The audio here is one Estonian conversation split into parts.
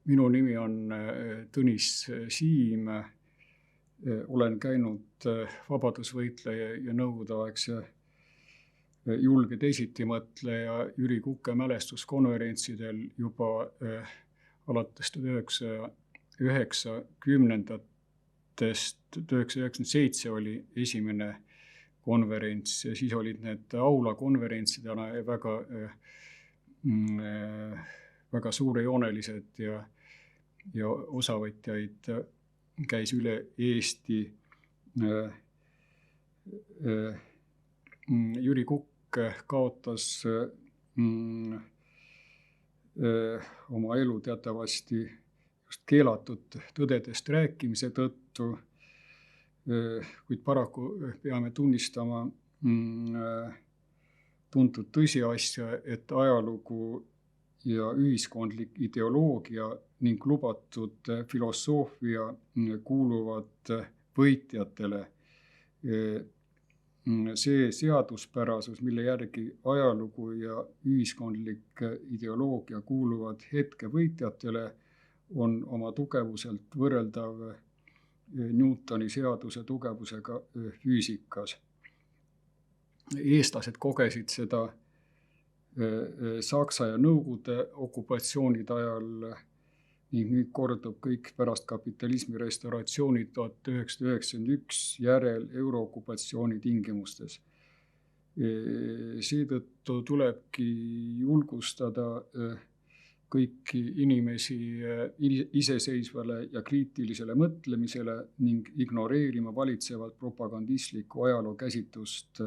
Minu nimi on Tõnis Siim. Olen käinud vabadusvõitleja ja nõukogudeaegse julge teisitimõtleja Jüri Kuke mälestuskonverentsidel juba alates 1990-ndatest. 1997 oli esimene konverents ja siis olid need aulakonverentsidena väga suurejoonelised ja osavõtjaid käis üle Eesti. Jüri Kukk kaotas oma elu teatavasti just keelatud tõdedest rääkimise tõttu, kuid paraku peame tunnistama tuntud tõsiasja, et ajalugu ja ühiskondlik ideoloogia ning lubatud filosoofia kuuluvad võitjatele. See seaduspärasus, mille järgi ajalugu ja ühiskondlik ideoloogia kuuluvad hetke võitjatele, on oma tugevuselt võrreldav Newtoni seaduse tugevusega füüsikas. Eestlased kogesid seda Saksa ja Nõukogude okupatsioonide ajal ning nüüd kordub kõik pärast kapitalismi restauratsiooni 1991 järel eurookupatsiooni tingimustes. Seetõttu tulebki julgustada kõiki inimesi iseseisvale ja kriitilisele mõtlemisele ning ignoreerima valitsevat propagandistlikku ajaloo käsitlust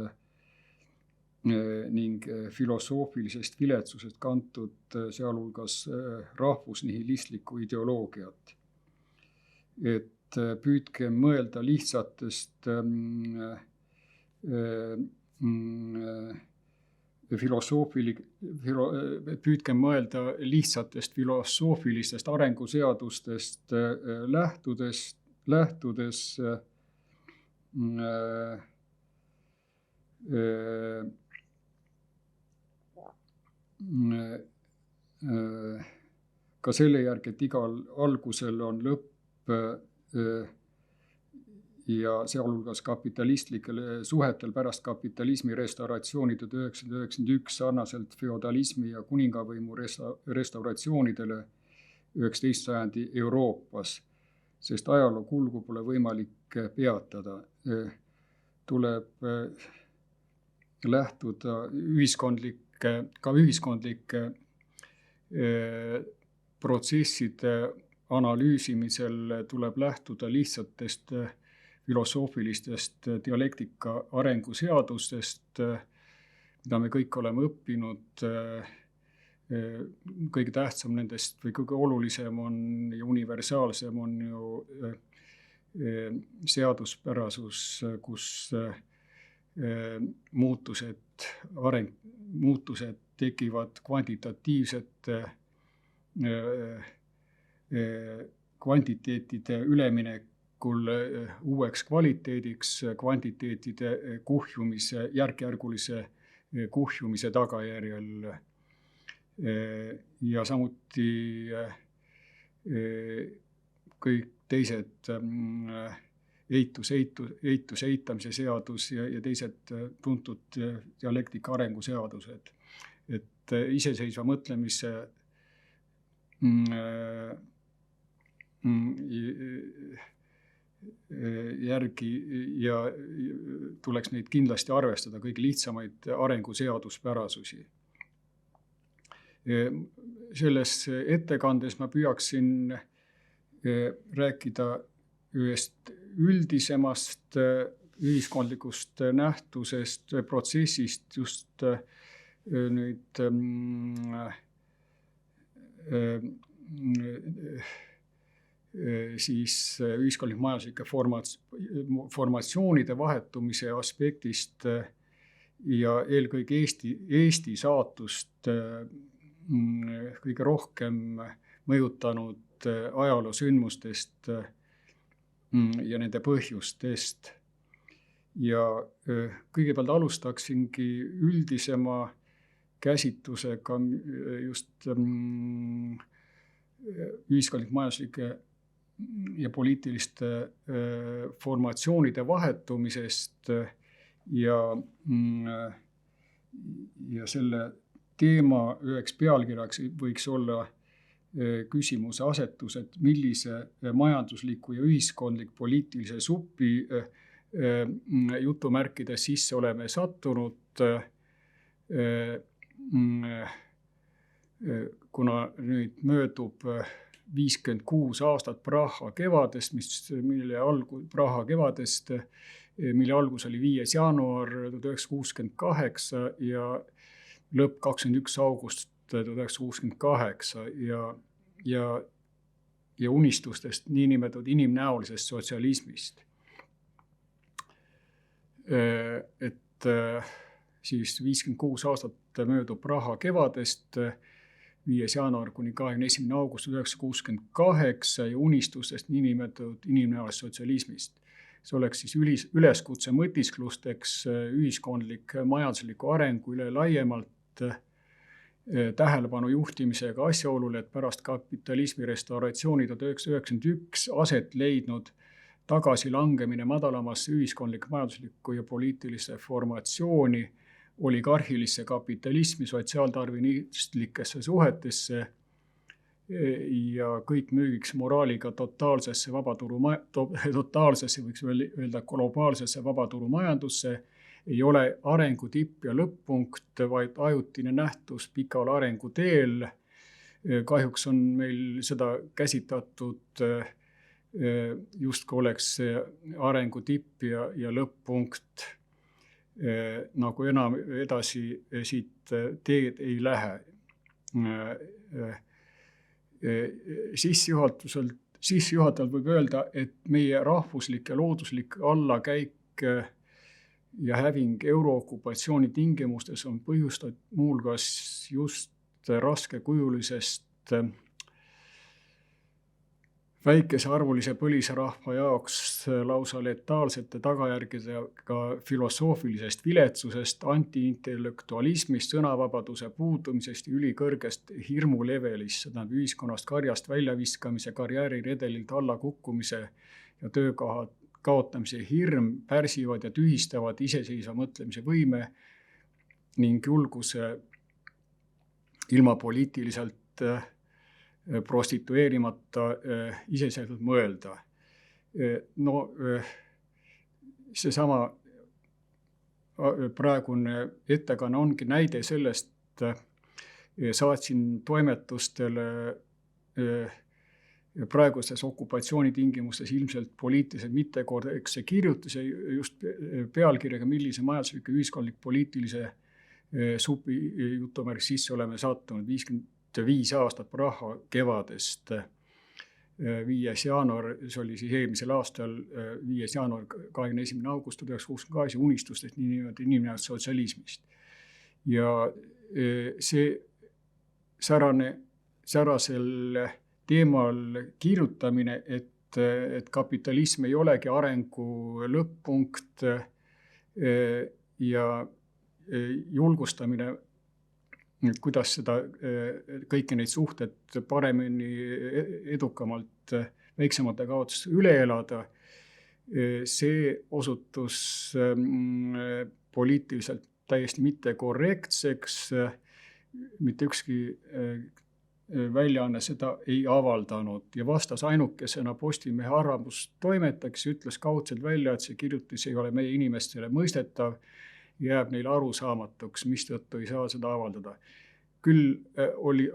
ning filosoofilisest viletsusest kantud sealhulgas rahvusnihilistlikku ideoloogiat. Et püüdke mõelda lihtsatest filosoofilistest arenguseadustest lähtudes ka selle järgi, et igal algusel on lõpp ja sealhulgas kapitalistlikele suhetel pärast kapitalismi restauratsiooni 1991 sarnaselt feodalismi ja kuningavõimu restauratsioonidele 19. sajandi Euroopas, sest ajaloo kulgu pole võimalik peatada. Tuleb lähtuda ühiskondlike protsesside analüüsimisel tuleb lähtuda lihtsatest filosoofilistest dialektika arenguseadustest, mida me kõik oleme õppinud. Kõige tähtsam nendest või kõige olulisem on ja universaalsem on ju seaduspärasus, kus muutused tekivad kvantiteetide üleminekul uueks kvaliteediks, kvantiteetide järkjärgulise kuhjumise tagajärjel. Ja samuti kõik teised eitamise seadus ja teised tuntud dialektika arenguseadused. Et iseseisva mõtlemise järgi ja tuleks neid kindlasti arvestada, kõige lihtsamaid arenguseaduspärasusi. Selles ettekandes ma püüaksin rääkida ühest üldisemast ühiskondlikust nähtusest, protsessist just nüüd siis ühiskondlik majanduslike formatsioonide vahetumise aspektist ja eelkõige Eesti saatust kõige rohkem mõjutanud ajaloosündmustest ja nende põhjustest. Ja kõigepealt alustaksingi üldisema käsitlusega just ühiskondlik, majanduslike ja poliitiliste formatsioonide vahetumisest ja selle teema üheks pealkirjaks võiks olla küsimuse asetus, et millise majandusliku ja ühiskondlik poliitilise supi jutumärkides sisse oleme sattunud, kuna nüüd möödub 56 aastat Praha kevadest, mille algus oli 5. jaanuar 1968 ja lõpp 21. august 1968 ja unistustest niinimetatud inimnäolisest sotsialismist. Et siis 56 aastat möödub Praha kevadest, 5. jaanuar kuni 21. august 1968 ja unistustest niinimetatud inimnäolisest sotsialismist. See oleks siis üleskutse mõtisklusteks ühiskondlik majandusliku arengu üle laiemalt tähelepanu juhtimisega asjaolule, et pärast kapitalismi restauratsiooni 1991 aset leidnud tagasilangemine madalamasse ühiskondlik, majanduslikku ja poliitilise formatsiooni, oligarhilisse kapitalismi, sotsiaaltarvinistlikesse suhetesse ja kõik müügiks moraaliga totaalsesse, võiks öelda globaalsesse vabaturumajandusse, ei ole arengu tipp ja lõpp-punkt, vaid ajutine nähtus pikal arenguteel. Kahjuks on meil seda käsitletud justkui oleks arengu tipp ja lõpp-punkt, nagu enam edasi siit teed ei lähe. Sissejuhatavalt võib öelda, et meie rahvuslik ja looduslik allakäik ja häving eurookupatsiooni tingimustes on põhjustatud muuhulgas just raskekujulisest väikesearvulise põlisrahva jaoks lausa letaalsete tagajärgedega filosoofilisest viletsusest, antiintellektualismist, sõnavabaduse puudumisest ja ülikõrgest hirmulevelist, seda ühiskonnast karjast väljaviskamise, karjääriredelilt allakukkumise ja töökoha kaotamise hirm pärsivad ja tühistavad iseseisva mõtlemise võime ning julguse ilma poliitiliselt prostitueerimata iseseisvalt mõelda. No seesama praegune ettekanne ongi näide sellest, saatsin toimetustele praegustes okupatsioonitingimustes ilmselt poliitiliselt mittekorrektse kirjutuse just pealkirjaga, millise majandusliku, ühiskondlik, poliitilise supi jutumärk sisse oleme sattunud 55 aastat Praha kevadest. 5. jaanuar, see oli siis eelmisel aastal, 5. jaanuar 21. august 1968 unistustest inimnäolisest sotsialismist. Ja see särasel teemal kirjutamine, et kapitalism ei olegi arengu lõpp-punkt ja julgustamine, kuidas seda kõiki neid suhted paremini, edukamalt, väiksemate kaotuste üle elada, see osutus poliitiliselt täiesti mittekorrektseks, mitte ükski väljaanne seda ei avaldanud ja vastas ainukesena Postimehe arvamustoimetajaks, ütles kaudselt välja, et see kirjutis ei ole meie inimestele mõistetav, jääb neile arusaamatuks, mistõttu ei saa seda avaldada. Küll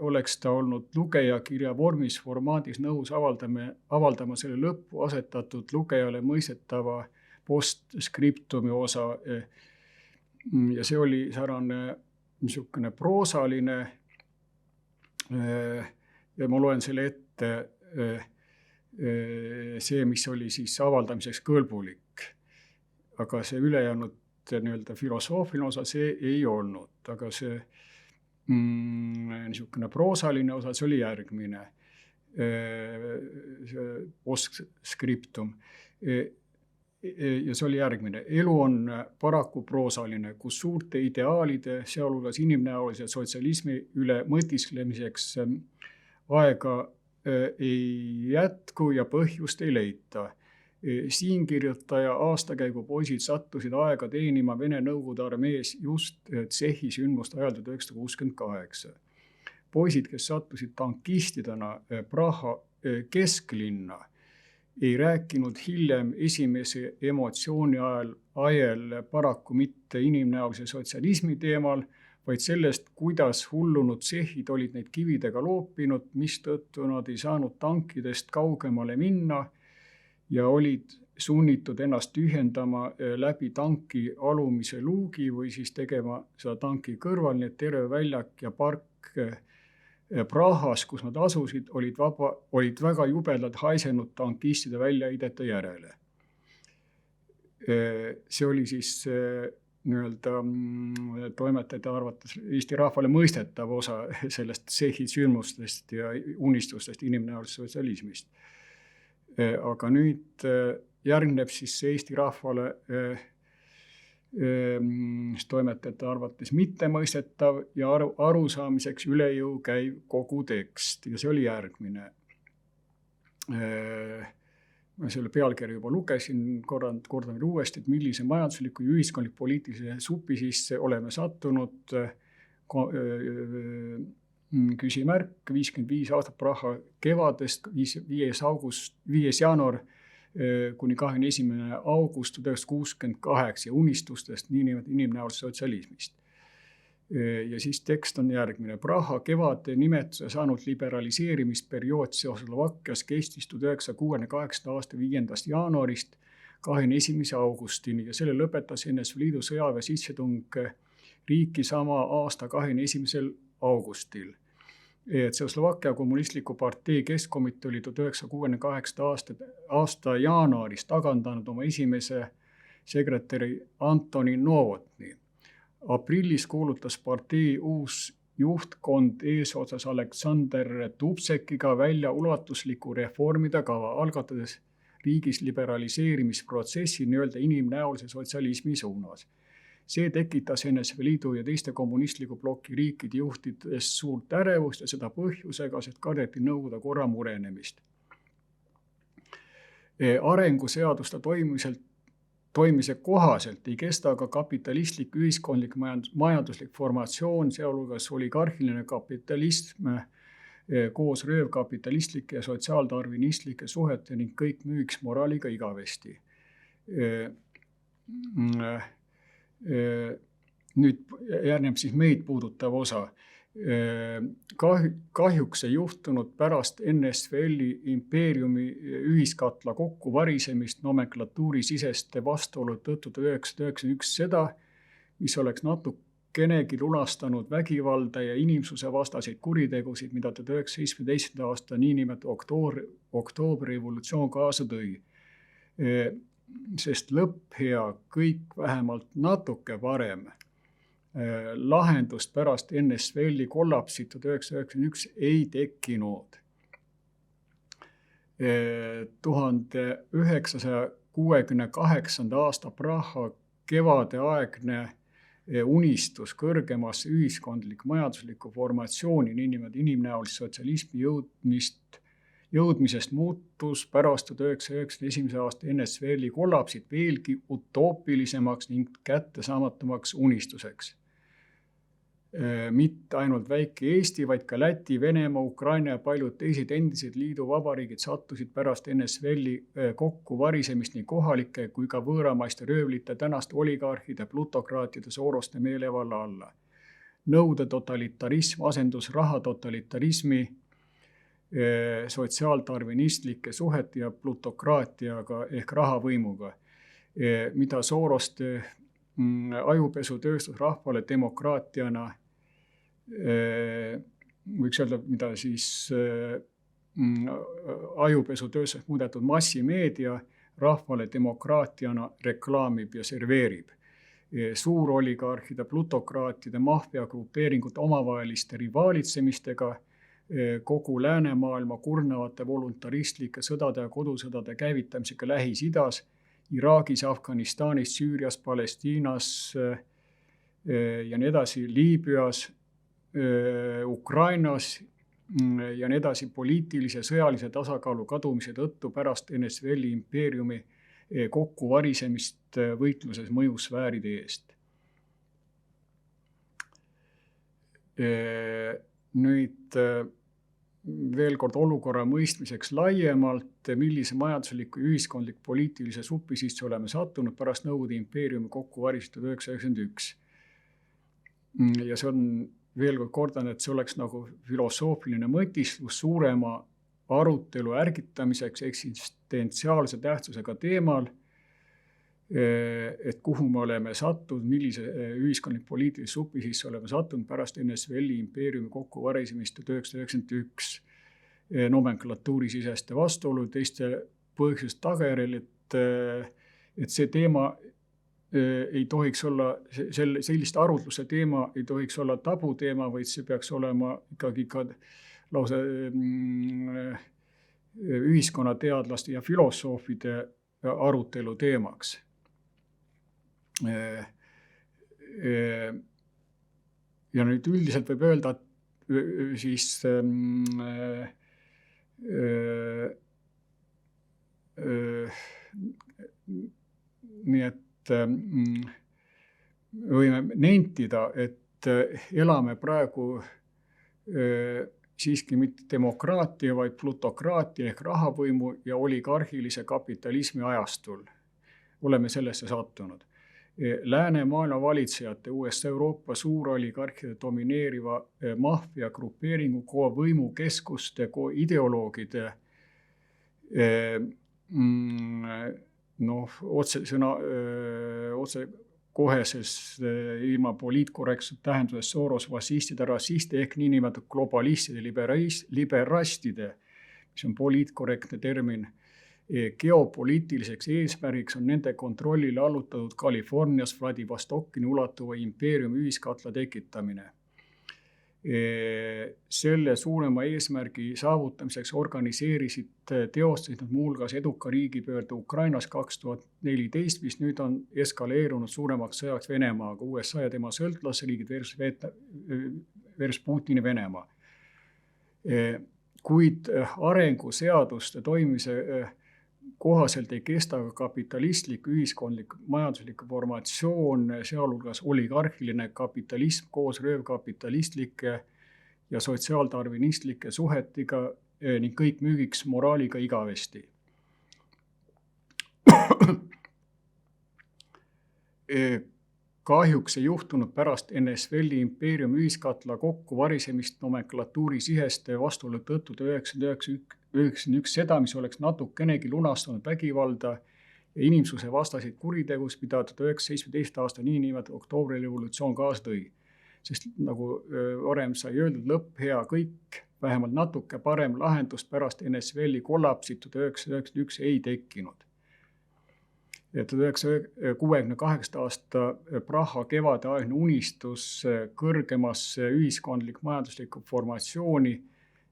oleks ta olnud lugejakirja vormis formaadis nõus avaldama selle lõppu asetatud lugejale mõistetava postskriptumi osa. Ja see oli sarane niisugune proosaline ja ma loen selle ette see, mis oli siis avaldamiseks kõlbulik. Aga see ülejäänud filosoofiline osa, see ei olnud, aga see niisugune proosaline osa, see oli järgmine postskriptum. Ja see oli järgmine. Elu on paraku proosaline, kus suurte ideaalide, sealhulgas inimnäolise sotsialismi üle mõtisklemiseks aega ei jätku ja põhjust ei leita. Siinkirjutaja aastakäigu poisid sattusid aega teenima Vene Nõukogude armees just Tsehhi sündmuste ajal 1968. Poisid, kes sattusid tankistidena Praha kesklinna, ei rääkinud hiljem esimese emotsiooni ajal paraku mitte inimnäolise sotsialismi teemal, vaid sellest, kuidas hullunud tsehhid olid neid kividega loopinud, mistõttu nad ei saanud tankidest kaugemale minna ja olid sunnitud ennast tühjendama läbi tanki alumise luugi või siis tegema seda tanki kõrval, nii et terve väljak ja park Prahas, kus nad asusid, olid väga jubedalt haisenud tankistide väljaheidete järele. See oli siis toimetajate arvates Eesti rahvale mõistetav osa sellest Tsehhi sündmustest ja unistustest inimnäolisest sotsialismist. Aga nüüd järgneb siis Eesti rahvale toimetajate arvates mittemõistetav ja arusaamiseks üle jõu käiv kogu tekst ja see oli järgmine. Ma selle pealkirja juba lugesin, kordan veel uuesti, et millise majandusliku ja ühiskondlik-poliitilise supi sisse oleme sattunud. Küsimärk, 55 aastat Praha kevadest, 5. jaanuar kuni 21. august 1968 ja unistustest niinimetatud inimnäolisest sotsialismist. Ja siis tekst on järgmine. Praha kevade nimetuse saanud liberaliseerimisperiood Tšehhoslovakkias kestis 1968. aasta 5. jaanuarist 21. augustini ja selle lõpetas NSV Liidu sõjaväe sissetung riiki sama aasta 21. augustil. Tšehhoslovakkia kommunistliku partei keskkomitee oli 1968. aasta jaanuaris tagandanud oma esimese sekretäri Antoni Novotni. Aprillis kuulutas partei uus juhtkond eesotsas Aleksandr Tupsekiga välja ulatusliku reformide kava, algatades riigis liberaliseerimisprotsessi nii-öelda inimnäolise sotsialismi suunas. See tekitas NSV Liidu ja teiste kommunistliku ploki riikide juhtides suurt ärevust ja seda põhjusega, sest kardeti Nõukogude korra murenemist. Arenguseaduste toimimise kohaselt ei kesta aga kapitalistlik ühiskondlik majanduslik formatsioon, sealhulgas oligarhiline kapitalism koos röövkapitalistlike ja sotsiaaldarvinistlike suhete ning kõik müüks moraaliga igavesti. Nüüd järgneb siis meid puudutav osa. Kahjuks ei juhtunud pärast NSVL-i impeeriumi ühiskatla kokkuvarisemist nomenklatuuri siseste vastuolu tõttu 1991 seda, mis oleks natukenegi lunastanud vägivalda ja inimsuse vastaseid kuritegusid, mida 1917. aasta niinimetatud oktoobrirevolutsioon kaasa tõi. Sest lõpphea kõik vähemalt natuke parem lahendust pärast NSVL-i kollapsit 1991 ei tekkinud. 1968. aasta Praha kevadeaegne unistus kõrgemasse ühiskondlik majanduslikku formatsiooni, niinimetatud inimnäolist sotsialismi jõudmisest muutus pärast 1991. aasta NSVL-i kollapsit veelgi utoopilisemaks ning kättesaamatumaks unistuseks. Mitte ainult väike Eesti, vaid ka Läti, Venemaa, Ukraina ja paljud teised endised liidu vabariigid sattusid pärast NSVL-i kokkuvarisemist nii kohalike kui ka võõramaiste röövlite, tänaste oligarhide, plutokraatide, Soroste meelevalla alla. Nõude totalitarism asendus rahatotalitarismi, sotsiaaldarvinistlike suhete ja plutokraatiaga ehk rahavõimuga, mida Soroste ajupesutööstus rahvale demokraatiana, võiks öelda, mida siis ajupesutööstus muudetud massimeedia rahvale demokraatiana reklaamib ja serveerib. Suuroligarhide, plutokraatide, maffiagrupeeringute omavaheliste rivaalitsemistega, kogu läänemaailma kurnavate voluntaristlike sõdade ja kodusõdade käivitamisega Lähis-Idas, Iraagis, Afganistanis, Süürias, Palestiinas ja nii edasi, Liibüas, Ukrainas ja nii edasi poliitilise sõjalise tasakaalu kadumise tõttu pärast NSV-i impeeriumi kokkuvarisemist võitluses mõjusfääride eest. Nüüd veel kord olukorra mõistmiseks laiemalt, millise majandusliku, ühiskondlik, poliitilise supi sisse oleme sattunud pärast Nõukogude impeeriumi kokkuvarisemist 1991. Ja see on veel kord kordan, et see oleks nagu filosoofiline mõtisklus suurema arutelu ärgitamiseks eksistentsiaalse tähtsusega teemal, et kuhu me oleme sattunud, millise ühiskondlik poliitilise supi sisse oleme sattunud pärast NSV-i impeeriumi kokkuvarisemist 1991 nomenklatuurisiseste vastuolu teiste põhjusest tagajärjel, et see teema ei tohiks olla, sellist arutluse teema ei tohiks olla tabuteema, vaid see peaks olema ikkagi ka lausa ühiskonnateadlaste ja filosoofide arutelu teemaks. Ja nüüd üldiselt võib öelda, et siis nii et võime nentida, et elame praegu siiski mitte demokraatia, vaid plutokraatia ehk rahavõimu ja oligarhilise kapitalismi ajastul. Oleme sellesse sattunud. Läänemaailma valitsejate, USA, Euroopa suuroligarhide domineeriva mafia grupeeringu, kogu võimukeskuste, kogu ideoloogide otse koheses ilma poliitkorrektset tähenduses Soros vassistide, rassiste ehk niinimetatud globalistide, liberastide, mis on poliitkorrektne termin, geopoliitiliseks eesmärgiks on nende kontrollile allutatud Californias Vladivostokini ulatuva impeeriumi ühiskatla tekitamine. Selle suurema eesmärgi saavutamiseks teostasid nad muuhulgas eduka riigipöörde Ukrainas 2014, mis nüüd on eskaleerunud suuremaks sõjaks Venemaaga, USA ja tema sõltlasriigid versus Putini Venemaa. Kuid arenguseaduste toimimise kohaselt ei kesta ka kapitalistlik, ühiskondlik, majanduslik formatsioon, sealhulgas oligarhiline kapitalism koos röövkapitalistlike ja sotsiaaldarvinistlike suhetega ning kõik müügiks moraaliga igavesti. Kahjuks ei juhtunud pärast NSV-i impeeriumi ühiskatla kokkuvarisemist nomenklatuuri siheste vastuolu tõttu 1991 seda, mis oleks natukenegi lunastanud vägivalda ja inimsuse vastaseid kuritegust, mida 1917 aasta niinimetatud oktoobrirevolutsioon kaasa tõi. Sest nagu varem sai öeldud, lõpp hea kõik, vähemalt natuke parem lahendus pärast NSV-i kollapsit 1991 ei tekkinud. 1968 aasta Praha kevadeaegne unistus kõrgemasse ühiskondlik majanduslikku formatsiooni,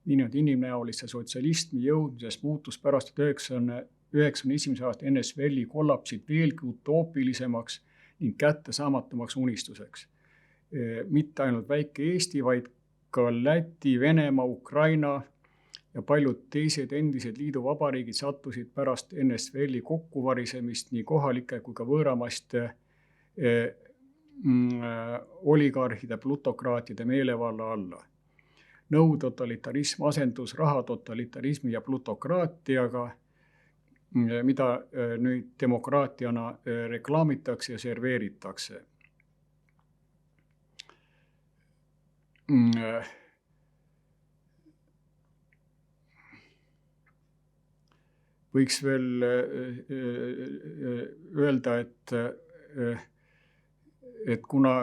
niinimetatud inimnäolisse sotsialismi jõudmisest muutus pärast 1991 aasta NSV-i kollapsit veelgi utoopilisemaks ning kättesaamatumaks unistuseks. Mitte ainult väike Eesti, vaid ka Läti, Venemaa, Ukraina ja paljud teised endised liiduvabariigid sattusid pärast NSV-i kokkuvarisemist nii kohalike kui ka võõramaiste oligarhide, plutokraatide meelevalla alla. Nõutotalitarism asendus rahatotalitarismi ja plutokraatiaga, mida nüüd demokraatiana reklaamitakse ja serveeritakse. Võiks veel öelda, et kuna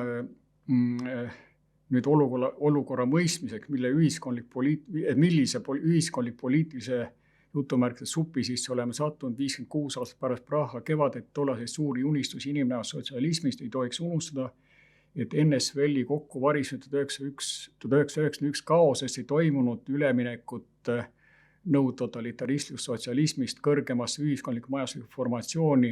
nüüd olukorra mõistmiseks, millise ühiskondlik poliitilise jutumärkide supi sisse oleme sattunud 56 aastat pärast Praha kevadet, tollaseid suuri unistusi inimnäost sotsialismist ei tohiks unustada, et NSV-i kokkuvarisemist 1991 kaoses ei toimunud üleminekut nõutotalitaristlust sotsialismist kõrgemasse ühiskondlikku majanduslikku formatsiooni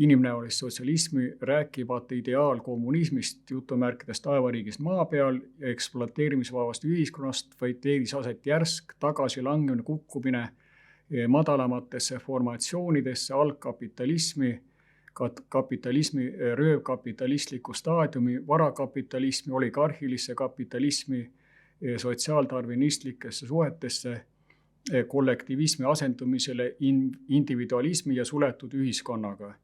inimnäolist sotsialismi, rääkimata ideaalkommunismist jutumärkides taevariigist maa peal ja ekspluateerimisvabast ühiskonnast, vaid leidis aset järsk tagasilangemine, kukkumine madalamatesse formatsioonidesse, algkapitalismi, kapitalismi, röövkapitalistliku staadiumi, varakapitalismi, oligarhilisse kapitalismi, sotsiaaldarvinistlikesse suhetesse, kollektivismi asendumisele individualismi ja suletud ühiskonnaga.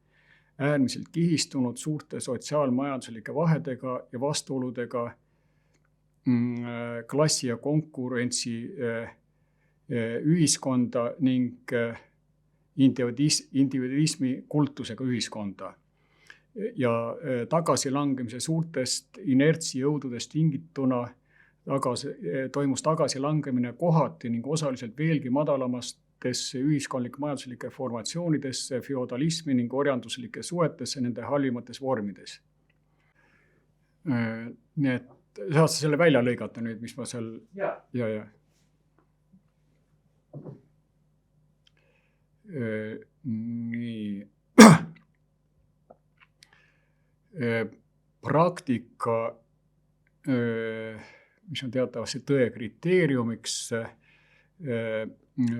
Äärmiselt kihistunud suurte sotsiaalmajanduslike vahedega ja vastuoludega, klassi ja konkurentsi ühiskonda ning individualismi kultusega ühiskonda. Ja tagasilangemise suurtest inertsijõududest tingituna toimus tagasilangemine kohati ning osaliselt veelgi madalamastesse ühiskondlik-majanduslike formatsioonidesse, feodalismi ning orjanduslikke suhetesse nende halvimates vormides. Nii et saad sa selle välja lõigata nüüd, mis ma seal... Ja. Nii. Praktika, mis on teatavasti tõe kriteeriumiks,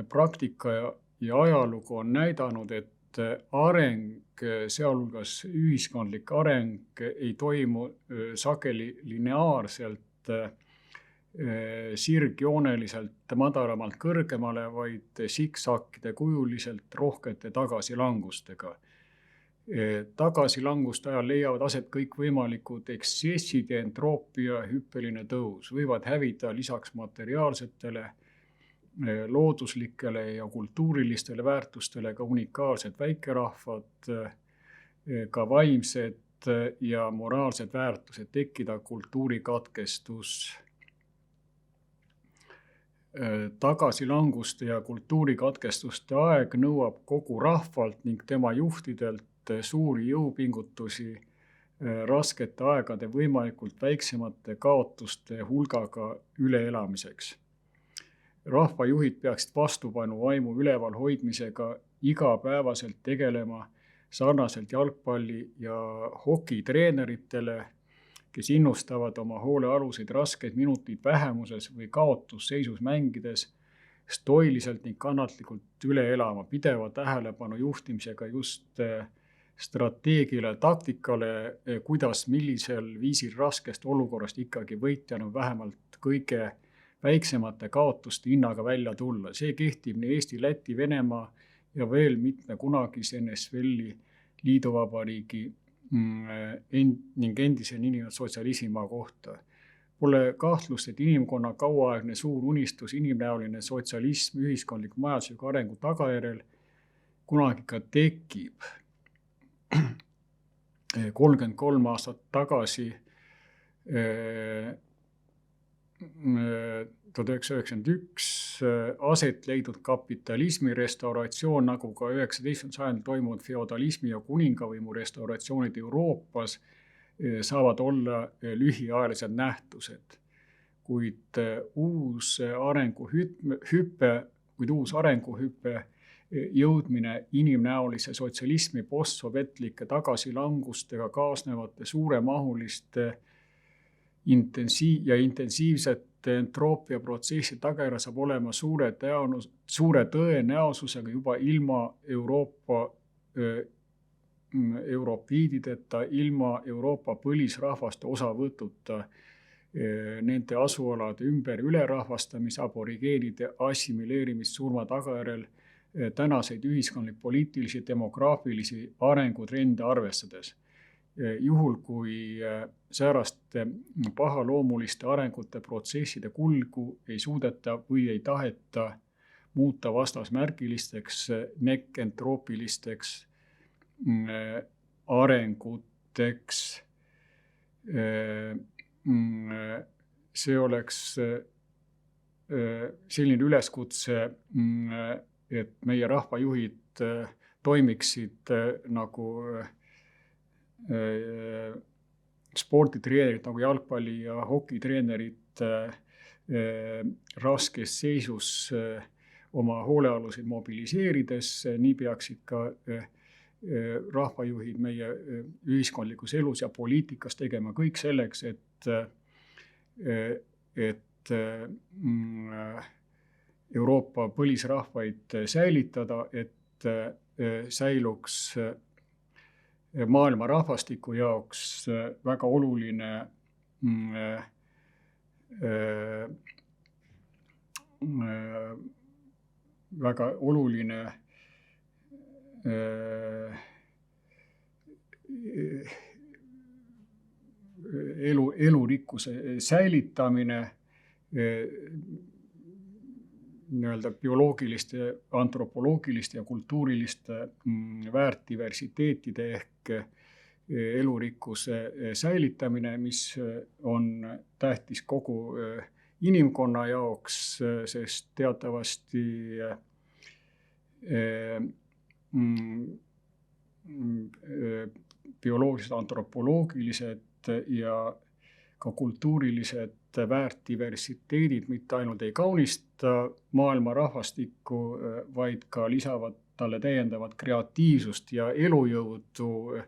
praktika ja ajalugu on näidanud, et areng, sealhulgas ühiskondlik areng, ei toimu sageli lineaarselt, sirgjooneliselt madalamalt kõrgemale, vaid siksakkide kujuliselt rohkete tagasilangustega. Tagasilanguste ajal leiavad aset kõikvõimalikud eksessid ja entroopia hüppeline tõus. Võivad hävida lisaks materiaalsetele, looduslikele ja kultuurilistele väärtustele ka unikaalsed väikerahvad, ka vaimsed ja moraalsed väärtused, tekkida kultuurikatkestus. Tagasilanguste ja kultuurikatkestuste aeg nõuab kogu rahvalt ning tema juhtidelt suuri jõupingutusi raskete aegade võimalikult väiksemate kaotuste hulgaga üleelamiseks. Rahvajuhid peaksid vastupanu vaimu üleval hoidmisega igapäevaselt tegelema sarnaselt jalgpalli- ja hokitreeneritele, kes innustavad oma hoolealuseid raskeid minuteid vähemuses või kaotusseisus mängides stoiliselt ning kannatlikult üle elama, pideva tähelepanu juhtimisega just strateegile, taktikale, kuidas millisel viisil raskest olukorrast ikkagi võitjana vähemalt kõige väiksemate kaotuste hinnaga välja tulla. See kehtib nii Eesti, Läti, Venemaa ja veel mitme kunagise NSV liiduvabariigi ning endise nn sotsialismimaa kohta. Pole kahtlust, et inimkonna kauaaegne suur unistus, inimnäoline sotsialism ühiskondlik majandusliku arengu tagajärjel kunagi ka tekib. 33 aastat tagasi 1991 aset leidnud kapitalismi restauratsioon, nagu ka 19. sajandil toimunud feodalismi ja kuningavõimu restauratsioonid Euroopas, saavad olla lühiajalised nähtused. Kuid uus arenguhüppe jõudmine inimnäolise sotsialismi postsovetlike tagasilangustega kaasnevate suuremahuliste intensiivsete entropia-protsessi tagajärjel saab olema suure tõenäosusega juba ilma Euroopiidideta, ilma Euroopa põlisrahvaste osavõtuta nende asualade ümber ülerahvastamise, aborigeenide assimileerimist surma tagajärjel tänaseid ühiskondlik, poliitilisi, demograafilisi arengutrende arvestades. Juhul, kui sääraste pahaloomuliste arengute protsesside kulgu ei suudeta või ei taheta muuta vastasmärgilisteks entroopilisteks arenguteks. See oleks selline üleskutse, et meie rahvajuhid toimiksid nagu sporditreenerid, nagu jalgpalli- ja hokitreenerid raskes seisus oma hoolealuseid mobiliseerides, nii peaksid ka rahvajuhid meie ühiskondlikus elus ja poliitikas tegema kõik selleks, et Euroopa põlisrahvaid säilitada, et säiluks maailma rahvastiku jaoks väga oluline elurikkuse säilitamine, nii-öelda bioloogiliste, antropoloogiliste ja kultuuriliste väärtdiversiteetide ehk elurikkuse säilitamine, mis on tähtis kogu inimkonna jaoks, sest teatavasti bioloogilised, antropoloogilised ja ka kultuurilised väärtdiversiteedid mitte ainult ei kaunista maailma rahvastikku, vaid ka lisavad talle täiendavat kreatiivsust ja elujõudu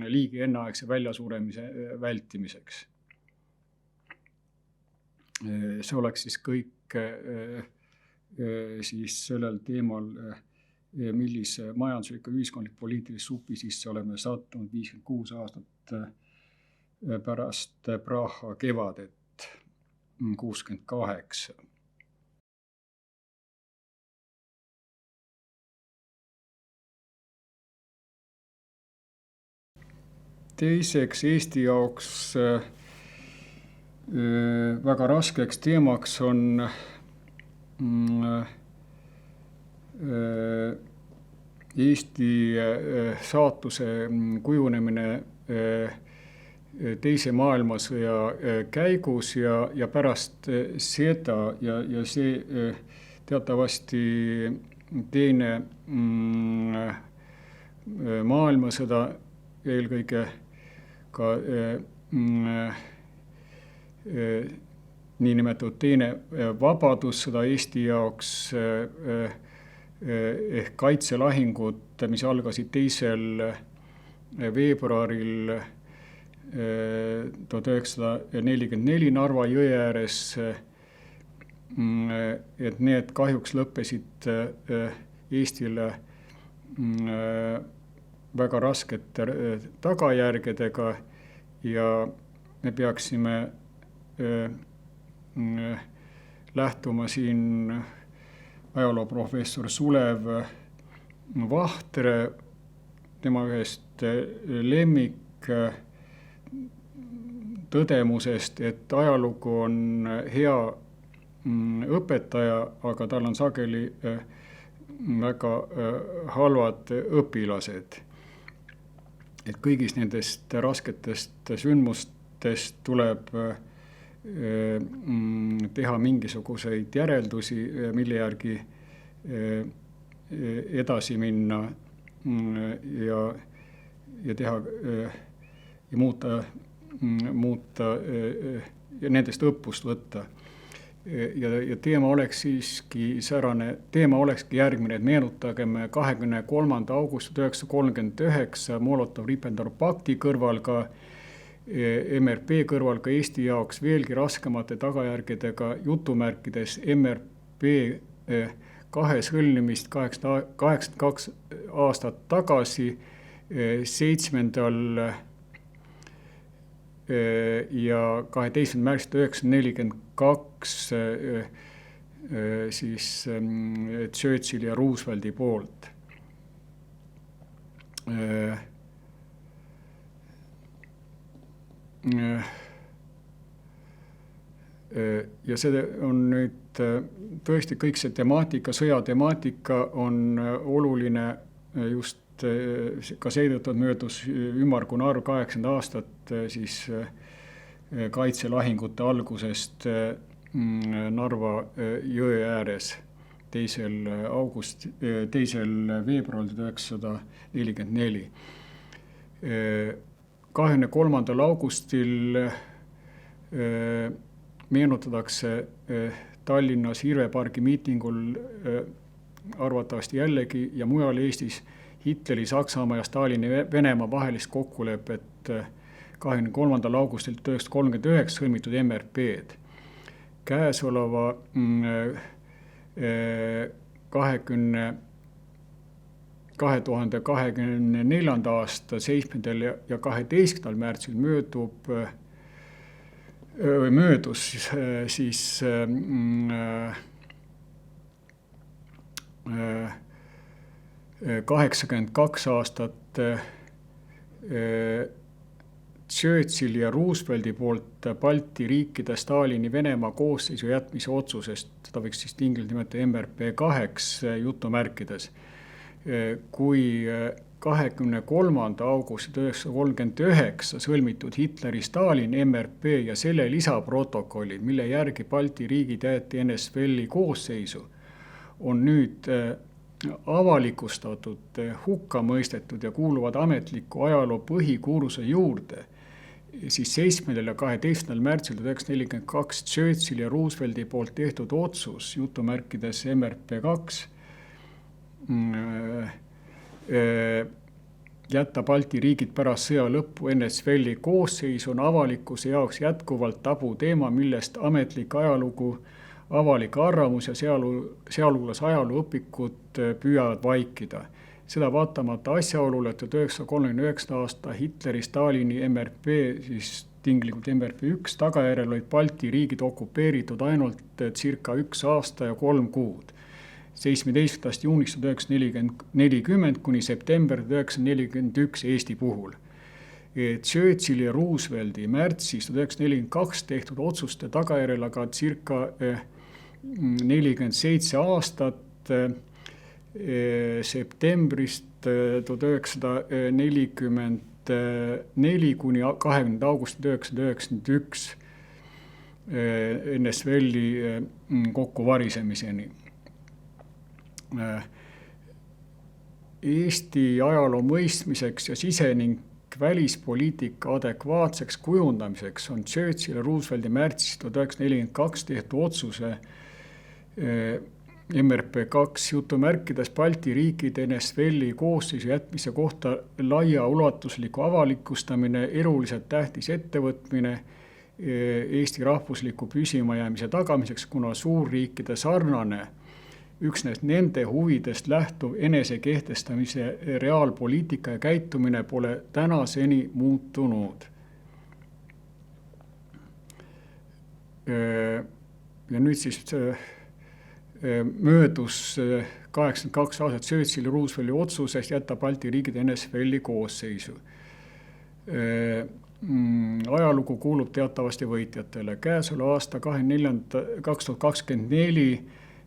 liigi enneaegse väljasuremise vältimiseks. See oleks siis kõik siis sellel teemal, millise majandusliku, ühiskondliku, poliitilise supi sisse oleme sattunud 56 aastat pärast Praha kevadet 68. Teiseks Eesti jaoks väga raskeks teemaks on Eesti saatuse kujunemine Teise maailmasõja käigus ja pärast seda ja see teatavasti teine maailmasõda, eelkõige ka niinimetatud teine vabadussõda Eesti jaoks ehk kaitselahingud, mis algasid 2. veebruaril 1944 Narva jõe ääres, et need kahjuks lõppesid Eestile väga raskete tagajärgedega ja me peaksime lähtuma siin ajalooprofessor Sulev Vahtre, tema ühest lemmik tõdemusest, et ajalugu on hea õpetaja, aga tal on sageli väga halvad õpilased. Et kõigist nendest rasketest sündmustest tuleb teha mingisuguseid järeldusi, mille järgi edasi minna ja teha ja muuta ja nendest õppust võtta. Ja teema oleks siiski järgmine, et meenutagem 23. august 1939 Molotov-Ribbentropi pakti kõrval ka MRP kõrval ka Eesti jaoks veelgi raskemate tagajärgedega jutumärkides MRP 2 sõlmimist 82 aastat tagasi 7. ja 12. märtsil 1942 siis Churchilli ja Roosevelti poolt. Ja see on nüüd tõesti kõik see temaatika, sõjatemaatika on oluline just ka seetõttu, et möödus ümmargune arv 80 aastat siis kaitselahingute algusest Narva jõe ääres 2. veebruaril 1944. 23. augustil meenutatakse Tallinnas Hirve pargi miitingul arvatavasti jällegi ja mujal Eestis Hitleri, Saksamaa ja Stalini Venemaa vahelist kokkulepet 23. augustil 1939 sõlmitud MRP-d. Käesoleva 2024. aasta 7. ja 12. märtsil möödus siis 82 aastat Churchilli ja Roosevelti poolt Balti riikide Stalini Venemaa koosseisu jätmise otsusest, seda võiks siis tinglikult nimetada MRP2 jutumärkides. Kui 23. augusti 1939 sõlmitud Hitleri-Stalini MRP ja selle lisaprotokollid, mille järgi Balti riigid jäeti NSVL-i koosseisu, on nüüd avalikustatud, hukka mõistetud ja kuuluvad ametliku ajaloo põhikuuluse juurde, siis 7. ja 12. märtsil 1942 Churchilli ja Roosevelti poolt tehtud otsus jutumärkides MRP2 jätta Balti riigid pärast sõja lõppu NSVL-i koosseis on avalikkuse jaoks jätkuvalt tabuteema, millest ametlik ajalugu, avalik arvamus ja sealhulgas ajalooõpikud püüavad vaikida. Seda vaatamata asjaolule, et 1939. aasta Hitleri-Stalini MRP, siis tinglikult MRP1 tagajärjel olid Balti riigid okupeeritud ainult circa 1 aasta ja 3 kuud. 17. juunist 1940 kuni september 1941 Eesti puhul. Churchilli ja Roosevelti märtsis 1942 tehtud otsuste tagajärjel aga circa 47 aastat septembrist 1944 kuni 20. augusti 1991 NSVL-i kokkuvarisemiseni. Eesti ajaloo mõistmiseks ja sise- ning välispoliitika adekvaatseks kujundamiseks on Churchill ja Roosevelti märtsis 1942 tehtud otsuse MRP2 jutumärkides Balti riikide NSVL-i koosseisu jätmise kohta laiaulatusliku avalikustamine, eluliselt tähtis ettevõtmine Eesti rahvusliku püsimajäämise tagamiseks, kuna suurriikide sarnane üksnes nende huvidest lähtuv enesekehtestamise reaalpoliitika ja käitumine pole tänaseni muutunud. Ja nüüd siis möödus 82 aastat Churchilli ja Roosevelti otsusest jätta Balti riigid NSVL-i koosseisu. Ajalugu kuulub teatavasti võitjatele. Käesoleva aasta 2024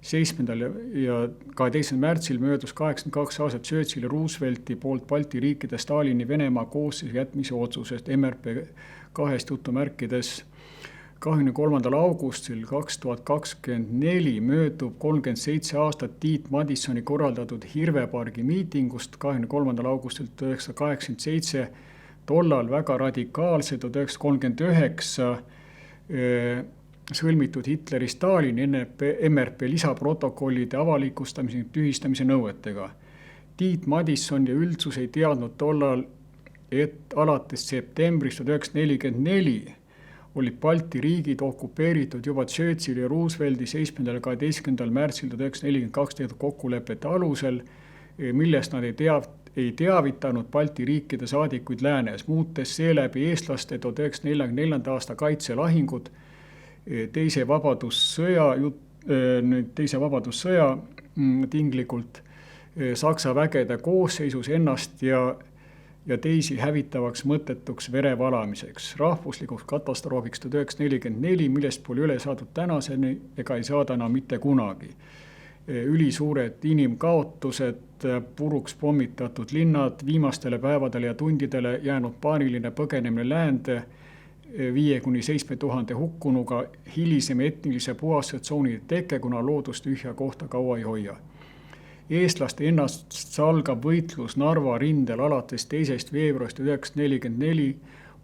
7. ja 12. märtsil möödus 82 aastat Churchilli ja Roosevelti poolt Balti riikide Stalini Venemaa koosseisu jätmise otsusest MRP2 jutumärkides 23. augustil 2024 möödub 37 aastat Tiit Madissoni korraldatud Hirvepargi miitingust 23. augustil 1987, tollal väga radikaalse 1939 sõlmitud Hitleri-Stalini MRP lisaprotokollide avalikustamise ning tühistamise nõuetega. Tiit Madisson ja üldsus ei teadnud tollal, et alates septembrist 1944 olid Balti riigid okupeeritud juba Churchilli ja Roosevelti 7. ja 12. märtsil 1942 tehtud kokkulepete alusel, millest nad ei teavitanud Balti riikide saadikuid läänes, muutes seeläbi eestlaste 1944. aasta kaitselahingud, teise vabadussõja tinglikult Saksa vägede koosseisus ennast ja teisi hävitavaks mõttetuks verevalamiseks, rahvuslikuks katastroofiks 1944, millest pole üle saadud tänaseni ega ei saada enam mitte kunagi. Ülisuured inimkaotused, puruks pommitatud linnad, viimastele päevadele ja tundidele jäänud paaniline põgenemine läände, 5,000–7,000 hukkunuga, hilisem etnilise puhastsetsoonide teke, kuna loodus tühja kohta kaua ei hoia. Eestlaste ennast salgav võitlus Narva rindel alates 2. veebruarist 1944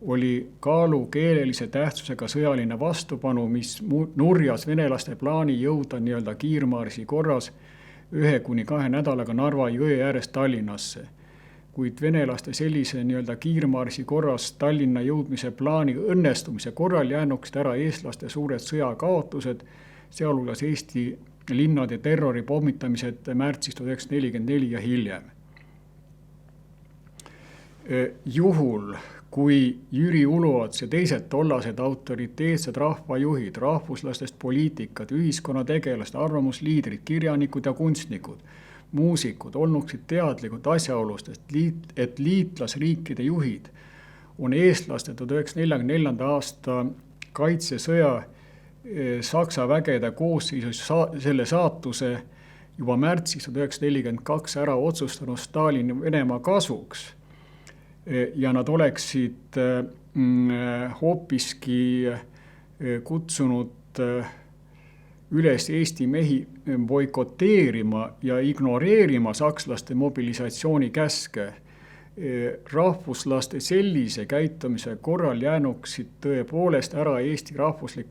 oli kaalukeelelise tähtsusega sõjaline vastupanu, mis nurjas venelaste plaani jõuda nii-öelda kiirmarsi korras 1–2 nädalaga Narva jõe äärest Tallinnasse. kuid venelaste sellise nii-öelda kiirmarsi korras Tallinna jõudmise plaani õnnestumise korral jäänuksid ära eestlaste suured sõjakaotused, sealhulgas Eesti linnade terrori pommitamised märtsis 1944 ja hiljem. Juhul, kui Jüri Uluots ja teised tollased autoriteetsed rahvajuhid, rahvuslastest poliitikad, ühiskonnategelased, arvamusliidrid, kirjanikud ja kunstnikud, muusikud olnuksid teadlikud asjaolustest, et liitlasriikide juhid on eestlaste 1944. aasta kaitsesõja Saksa vägede koosseisus selle saatuse juba märtsis 1942 ära otsustanud Stalini Venemaa kasuks ja nad oleksid hoopiski kutsunud üles Eesti mehi boikoteerima ja ignoreerima sakslaste mobilisatsioonikäske. Rahvuslaste sellise käitumise korral jäänuksid tõepoolest ära Eesti rahvuslik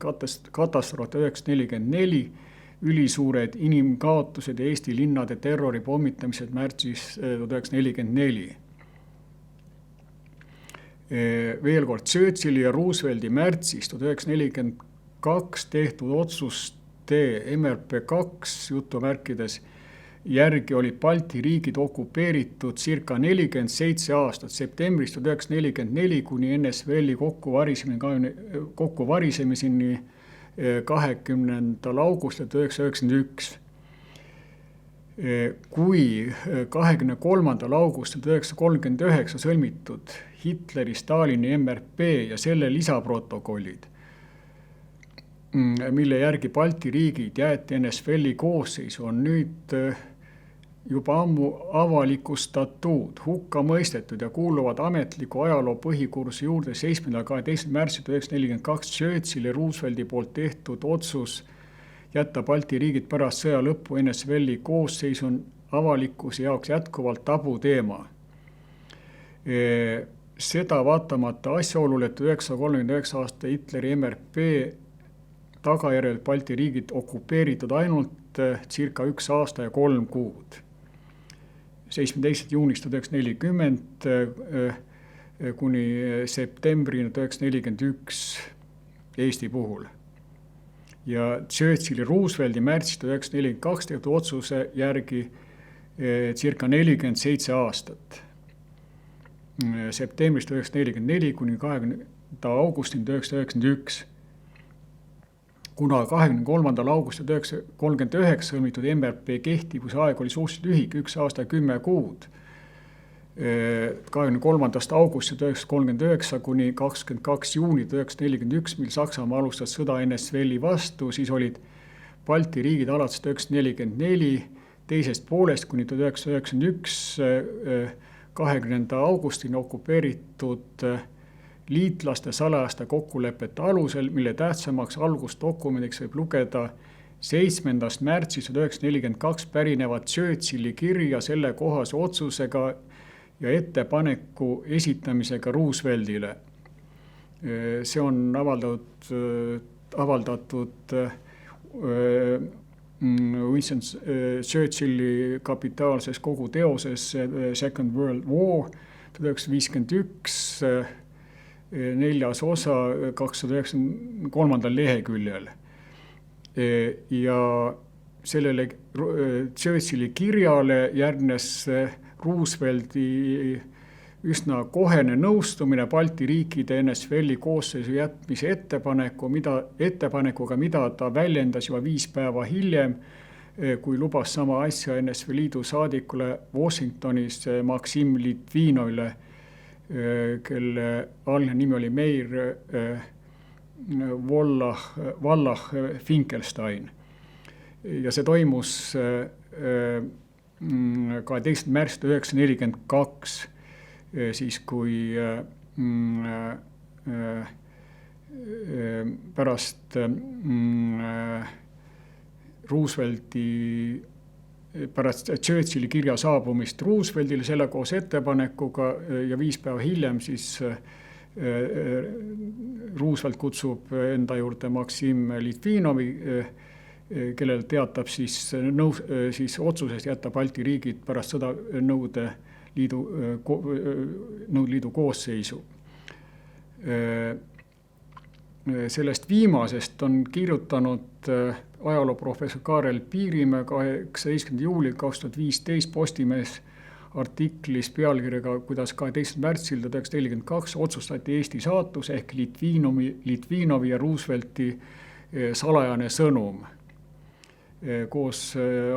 katastroof 1944, ülisuured inimkaotused ja Eesti linnade terrori pommitamised märtsis 1944. Veel kord, Churchilli ja Roosevelti märtsis 1942 tehtud otsuste MRP2 jutumärkides järgi olid Balti riigid okupeeritud circa 47 aastat, septembrist 1944 kuni NSV-li kokkuvarisemiseni 20. augustil 1991. Kui 23. augustil 1939 sõlmitud Hitleri, Stalini MRP ja selle lisaprotokollid, mille järgi Balti riigid jäeti NSV-li koosseisu, on nüüd juba ammu avalikustatud, hukka mõistetud ja kuuluvad ametliku ajaloo põhikursi juurde 7. 12. märtsil 1942 Churchilli ja Roosevelti poolt tehtud otsus jätta Balti riigid pärast sõja lõppu NSV-li koosseisu on avalikkuse jaoks jätkuvalt tabuteema. Seda vaatamata asjaolule, et 1939 aasta Hitleri MRP tagajärjel Balti riigid okupeeritud ainult circa 1 aasta ja 3 kuud. 17. juunist 1940 kuni septembrini 1941 Eesti puhul. Ja Churchilli Roosevelti märtsis 1942 tehtud otsuse järgi circa 47 aastat. Septembrist 1944 kuni 20. augustini 1991. Kuna 23. augustil 1939 sõlmitud MRP kehtivuse aeg oli suhteliselt lühike, 1 aasta ja 10 kuud. 23. augustist 1939 kuni 22. juuni 1941, mil Saksamaa alustas sõda NSV-li vastu, siis olid Balti riigid alates 1944 teisest poolest kuni 1991 20. augustini okupeeritud liitlaste salajaste kokkulepete alusel, mille tähtsamaks algusdokumendiks võib lugeda 7. märtsis 1942 pärinevat Churchilli kirja selle kohase otsusega ja ettepaneku esitamisega Rooseveltile. See on avaldatud Winston Churchilli kapitaalses koguteoses Second World War 1951, 4. osa 293. leheküljel. Ja sellele Churchilli kirjale järgnes Roosevelti üsna kohene nõustumine Balti riikide NSV-li koosseisu jätmise ettepanekuga, mida ta väljendas juba 5 päeva hiljem, kui lubas sama asja NSV Liidu saadikule Washingtonis Maksim Litvinovile, kelle algne nimi oli Meir Wallach Finkelstein. Ja see toimus 12. märtsil 1942, siis kui pärast pärast Churchilli kirja saabumist Rooseveltile selle koos ettepanekuga ja 5 päeva hiljem siis Roosevelt kutsub enda juurde Maksim Litvinovi, kellel teatab siis otsusest jätta Balti riigid pärast sõda nõude Nõukogude Liidu koosseisu. Sellest viimasest on kirjutanud ajalooprofessor Kaarel Piirimäe 18. juulil 2015 Postimehes artiklis pealkirjaga "Kuidas 12. märtsil 1942 otsustati Eesti saatus ehk Litvinovi ja Roosevelti salajane sõnum". Koos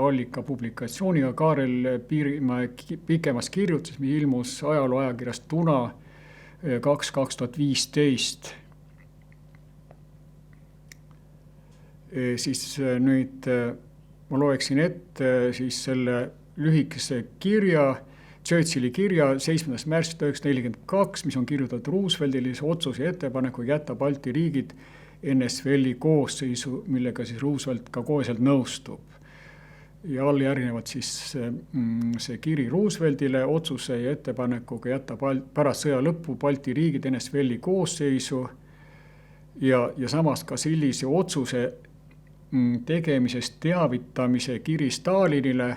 allika publikatsiooniga Kaarel Piirimäe pikemas kirjutis, mis ilmus ajalooajakirjas Tuna 2015. Siis nüüd ma loeksin ette siis selle lühikese kirja, Churchilli kirja 7. märts 1942, mis on kirjutatud Rooseveltile otsuse ja ettepaneku jätta Balti riigid NSVL-i koosseisu, millega siis Roosevelt ka koheselt nõustub. Ja all järgnevad siis see kiri Rooseveltile otsuse ja ettepanekuga jätta pärast sõja lõppu Balti riigid NSVL-i koosseisu ja samas ka sellise otsuse tegemisest teavitamise kiri Stalinile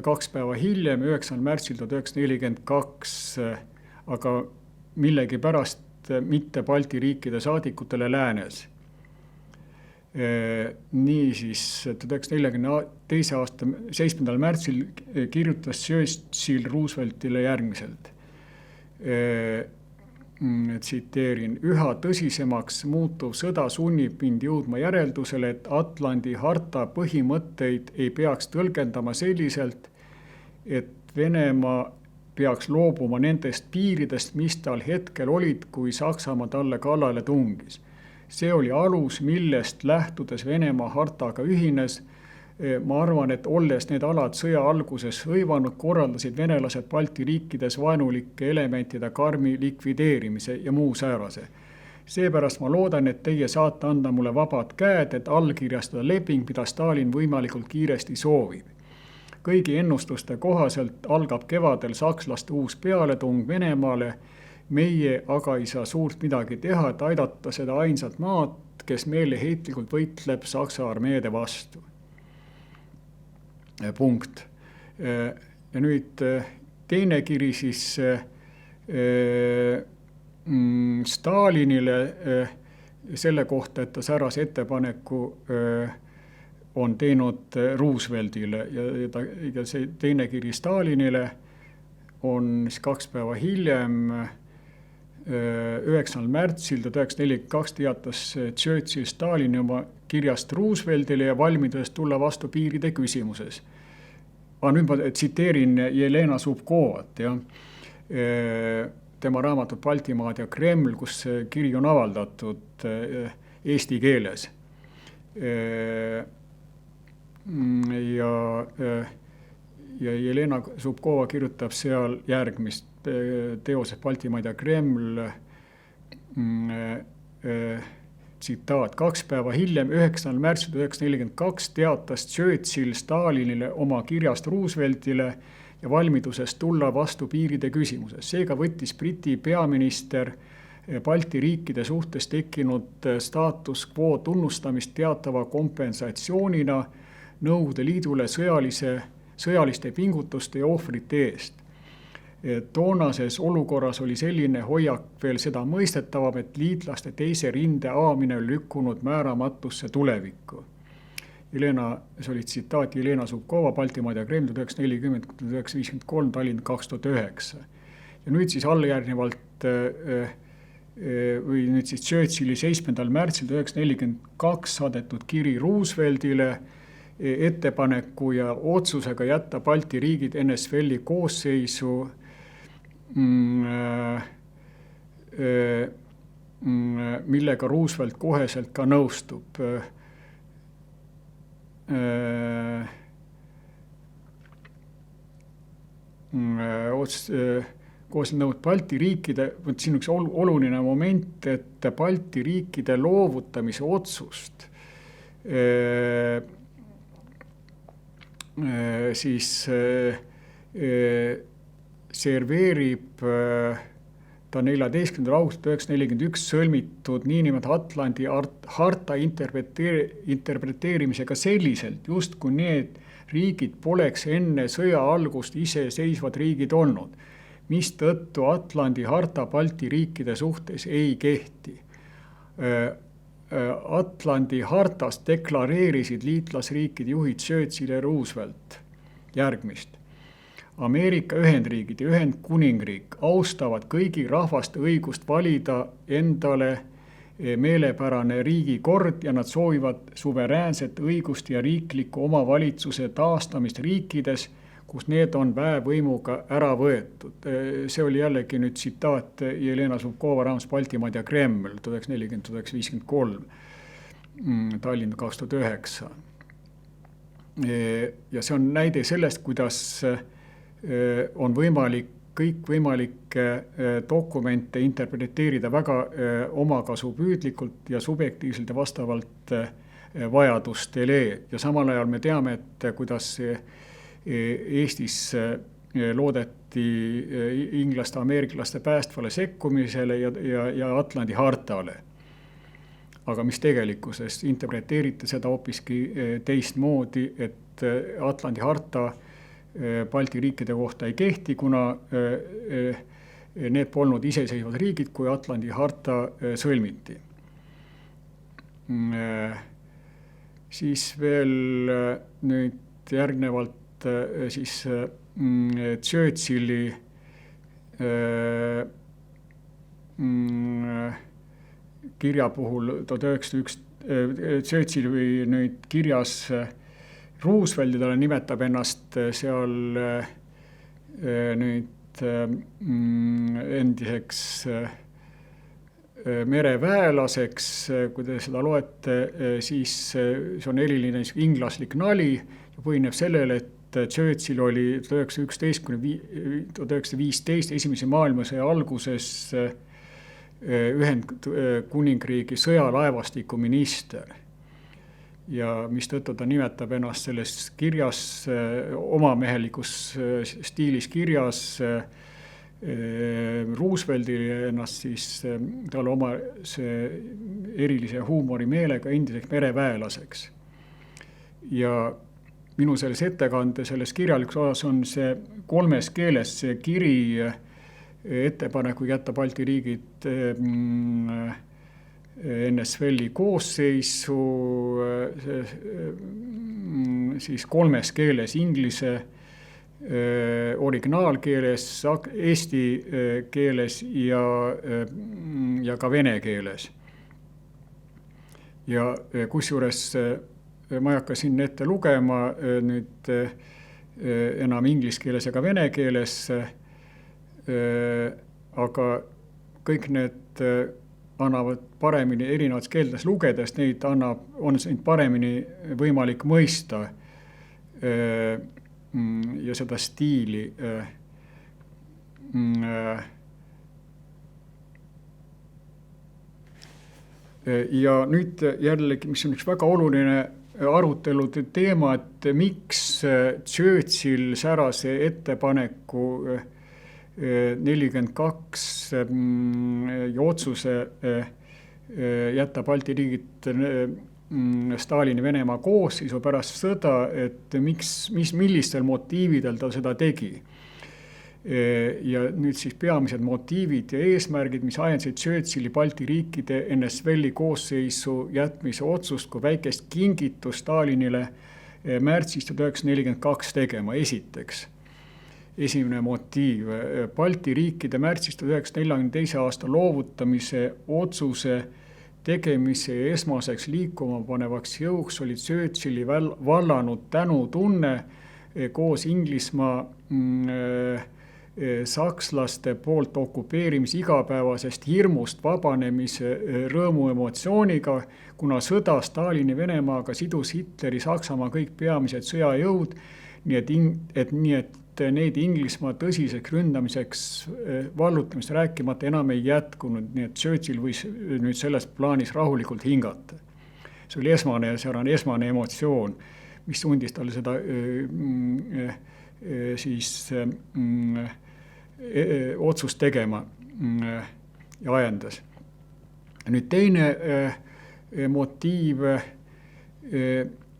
2 päeva hiljem, 9. märtsil 1942, aga millegipärast mitte Balti riikide saadikutele läänes. Niisiis 1942. aasta 7. märtsil kirjutas Churchill Rooseveltile järgmiselt. Tsiteerin: "Üha tõsisemaks muutuv sõda sunnib mind jõudma järeldusele, et Atlandi harta põhimõtteid ei peaks tõlgendama selliselt, et Venemaa peaks loobuma nendest piiridest, mis tal hetkel olid, kui Saksamaa talle kallale tungis. See oli alus, millest lähtudes Venemaa hartaga ühines. Ma arvan, et olles need alad sõja alguses hõivanud, korraldasid venelased Balti riikides vaenulike elementide karmi likvideerimise ja muu säärase. Seepärast ma loodan, et teie saate anda mulle vabad käed, et allkirjastada leping, mida Stalin võimalikult kiiresti soovib. Kõigi ennustuste kohaselt algab kevadel sakslaste uus pealetung Venemaale. Meie aga ei saa suurt midagi teha, et aidata seda ainsat maad, kes meeleheitlikult võitleb Saksa armeede vastu. Punkt. Ja nüüd teine kiri siis Stalinile selle kohta, et ta säärase ettepaneku on teinud Rooseveltile ja see teine kiri Stalinile on 2 päeva hiljem, 9. märtsil 1942 teatas Churchill Stalini oma kirjast Rooseveltile ja valmidusest tulla vastu piiride küsimuses. Nüüd ma tsiteerin Jelena Zubkovat, ja tema raamatut Baltimaad ja Kreml, kus kiri on avaldatud eesti keeles. Ja Jelena Zubkova kirjutab seal järgmist teoses Baltimaad ja Kreml, tsitaat: 2 päeva hiljem, 9. märtsil 1942 teatas Churchill Stalinile oma kirjast Rooseveltile ja valmidusest tulla vastu piiride küsimuses. Seega võttis Briti peaminister Balti riikide suhtes tekkinud status quo tunnustamist teatava kompensatsioonina Nõukogude Liidule sõjaliste pingutuste ja ohvrite eest. Toonases olukorras oli selline hoiak veel seda mõistetavam, et liitlaste teise rinde avamine lükkunud määramatusse tulevikku. See oli tsitaat Jelena Zubkova, Baltimaad ja Kreml 1940-1953, Tallinn 2009. Ja nüüd siis allajärgnevalt või nüüd siis Churchilli 7. märtsil 1942 saadetud kiri Rooseveltile ettepaneku ja otsusega jätta Balti riigid NSVL-i koosseisu, millega Roosevelt koheselt ka nõustub. Koos nõud Balti riikide, siin üks oluline moment, et Balti riikide loovutamise otsust siis serveerib ta 14. augustil 1941 sõlmitud niinimetatud Atlandi harta interpreteerimisega selliselt, justkui need riigid poleks enne sõja algust iseseisvad riigid olnud, mistõttu Atlandi harta Balti riikide suhtes ei kehti. Atlandi hartas deklareerisid liitlasriikide juhid Churchill ja Roosevelt järgmist. Ameerika Ühendriigid ja Ühendkuningriik austavad kõigi rahvaste õigust valida endale meelepärane riigikord ja nad soovivad suveräänset õigust ja riikliku omavalitsuse taastamist riikides, kus need on väevõimuga ära võetud. See oli jällegi nüüd tsitaat Jelena Zubkova raamatust Baltimaad ja Kreml 1940–1953, Tallinn 2009. Ja see on näide sellest, kuidas on võimalik kõikvõimalikke dokumente interpreteerida väga omakasupüüdlikult ja subjektiivselt ja vastavalt vajadustele. Ja samal ajal me teame, et kuidas Eestis loodeti inglaste, ameeriklaste päästvale sekkumisele ja Atlandi hartale. Aga mis tegelikkuses interpreteeriti seda hoopiski teistmoodi, et Atlandi harta Balti riikide kohta ei kehti, kuna need polnud iseseisvad riigid, kui Atlandi harta sõlmiti. Siis veel nüüd järgnevalt siis Churchilli kirja puhul 1901 Churchilli nüüd kirjas Roosevelt talle nimetab ennast seal nüüd endiseks mereväelaseks. Kui te seda loete, siis see on eriline inglaslik nali ja põhineb sellele, et Churchill oli 1911–1915 esimese maailmasõja alguses Ühendkuningriigi sõjalaevastiku minister. Ja mistõttu ta nimetab ennast selles kirjas, omamehelikus stiilis kirjas Rooseveltile ennast siis talle oma see erilise huumorimeelega endiseks mereväelaseks. Ja minu selles ettekande, selles kirjalikus osas on see 3 keeles see kiri ettepaneku jätta Balti riigid NSVL-i koosseisu siis 3 keeles, inglise originaalkeeles, eesti keeles ja ka vene keeles. Ja kusjuures ma ei hakka siin ette lugema nüüd enam inglise keeles ja ka vene keeles, aga kõik need annavad paremini erinevates keeltes lugedes, on paremini võimalik mõista ja seda stiili. Ja nüüd jällegi, mis on üks väga oluline arutelude teema, et miks Churchill särase ettepaneku 42 ja otsuse jätta Balti riigid Stalini Venemaa koosseisu pärast sõda, et millistel motiividel ta seda tegi. Ja nüüd siis peamised motiivid ja eesmärgid, mis ajendasid Churchilli Balti riikide NSVL-i koosseisu jätmise otsust kui väikest kingitust Stalinile märtsis 1942 tegema. Esiteks, esimene motiiv, Balti riikide märtsis 1942 aasta loovutamise otsuse tegemise esmaseks liikuma panevaks jõuks oli Churchilli vallanud tänutunne koos Inglismaa sakslaste poolt okupeerimise igapäevasest hirmust vabanemise rõõmuemotsiooniga, kuna sõda Stalini Venemaaga sidus Hitleri Saksamaa kõik peamised sõjajõud, nii et neid Inglismaa tõsiseks ründamiseks vallutamist rääkimata enam ei jätkunud, nii et Churchill võis nüüd selles plaanis rahulikult hingata. See oli esmane emotsioon, mis sundis talle seda otsust tegema ja ajendas. Nüüd teine motiiv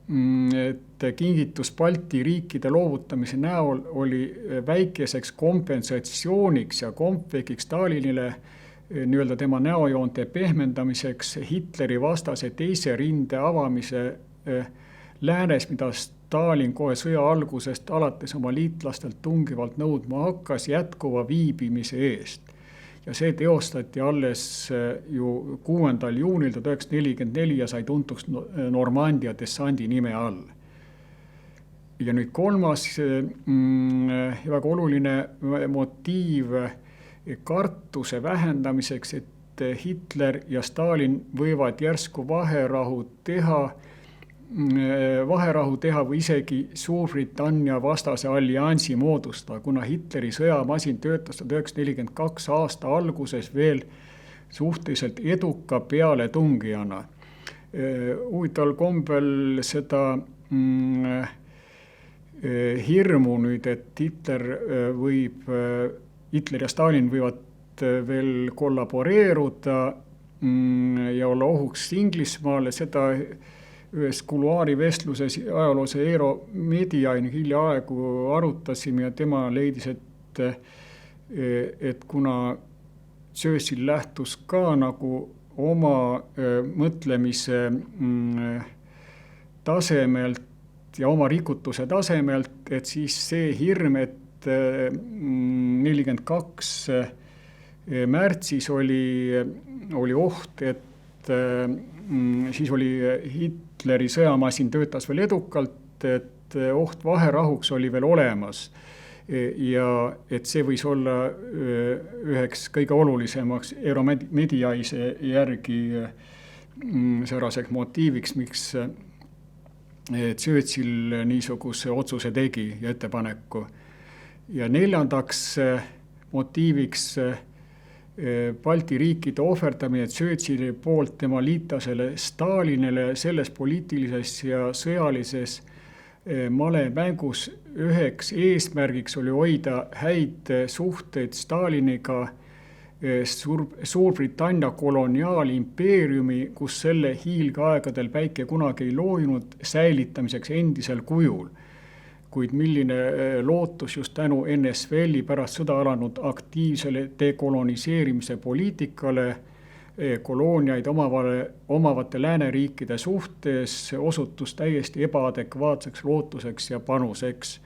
et kingitus Balti riikide loovutamise näol oli väikeseks kompensatsiooniks ja kompvekiks Stalinile nii-öelda tema näojoonte pehmendamiseks Hitleri vastase teise rinde avamise läänes, mida Stalin kohe sõja algusest alates oma liitlastelt tungivalt nõudma hakkas jätkuva viibimise eest. Ja see teostati alles ju 6. juunil 1944 ja sai tuntuks Normandia dessandi nime all. Ja nüüd kolmas väga oluline motiiv kartuse vähendamiseks, et Hitler ja Stalin võivad järsku vaherahu teha või isegi Suurbritannia vastase alliansi moodustada, kuna Hitleri sõjamasin töötas 1942 aasta alguses veel suhteliselt eduka pealetungijana. Huvitaval kombel seda hirmu nüüd, et Hitler ja Stalin võivad veel kollaboreeruda ja olla ohuks Inglismaale, seda ühes kuluaarivestluses ajaloolase Eero Mediain hiljaaegu arutasime ja tema leidis, et kuna Churchill lähtus ka nagu oma mõtlemise tasemelt ja oma rikutuse tasemelt, et siis see hirm, et 42 märtsis oli oht, et siis oli Hitleri sõjamasin töötas veel edukalt, et oht vaherahuks oli veel olemas ja et see võis olla üheks kõige olulisemaks Eero Mediaise järgi sääraseks motiiviks, miks Churchill niisuguse otsuse tegi ja ettepaneku. Ja neljandaks motiiviks Balti riikide ohverdamine Churchilli poolt tema liitlasele Stalinile selles poliitilises ja sõjalises malemängus üheks eesmärgiks oli hoida häid suhteid Staliniga Suurbritannia koloniaalimpeeriumi, kus selle hiilgeaegadel päike kunagi ei loojunud, säilitamiseks endisel kujul. Kuid milline lootus just tänu NSVL-i pärast sõda alanud aktiivsele dekoloniseerimise poliitikale kolooniaid omavate lääneriikide suhtes osutus täiesti ebaadekvaatseks lootuseks ja panuseks.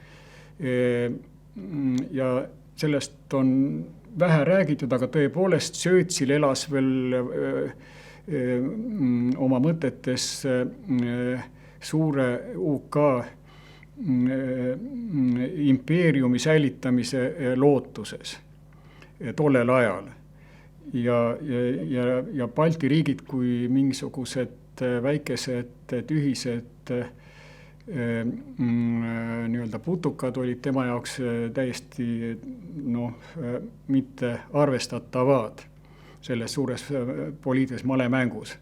Ja sellest on vähe räägitud, aga tõepoolest Churchill elas veel oma mõtetes suure UK impeeriumi säilitamise lootuses tollel ajal. Ja Balti riigid kui mingisugused väikesed tühised nii-öelda putukad olid tema jaoks täiesti mitte arvestatavad selles suures poliitilises malemängus.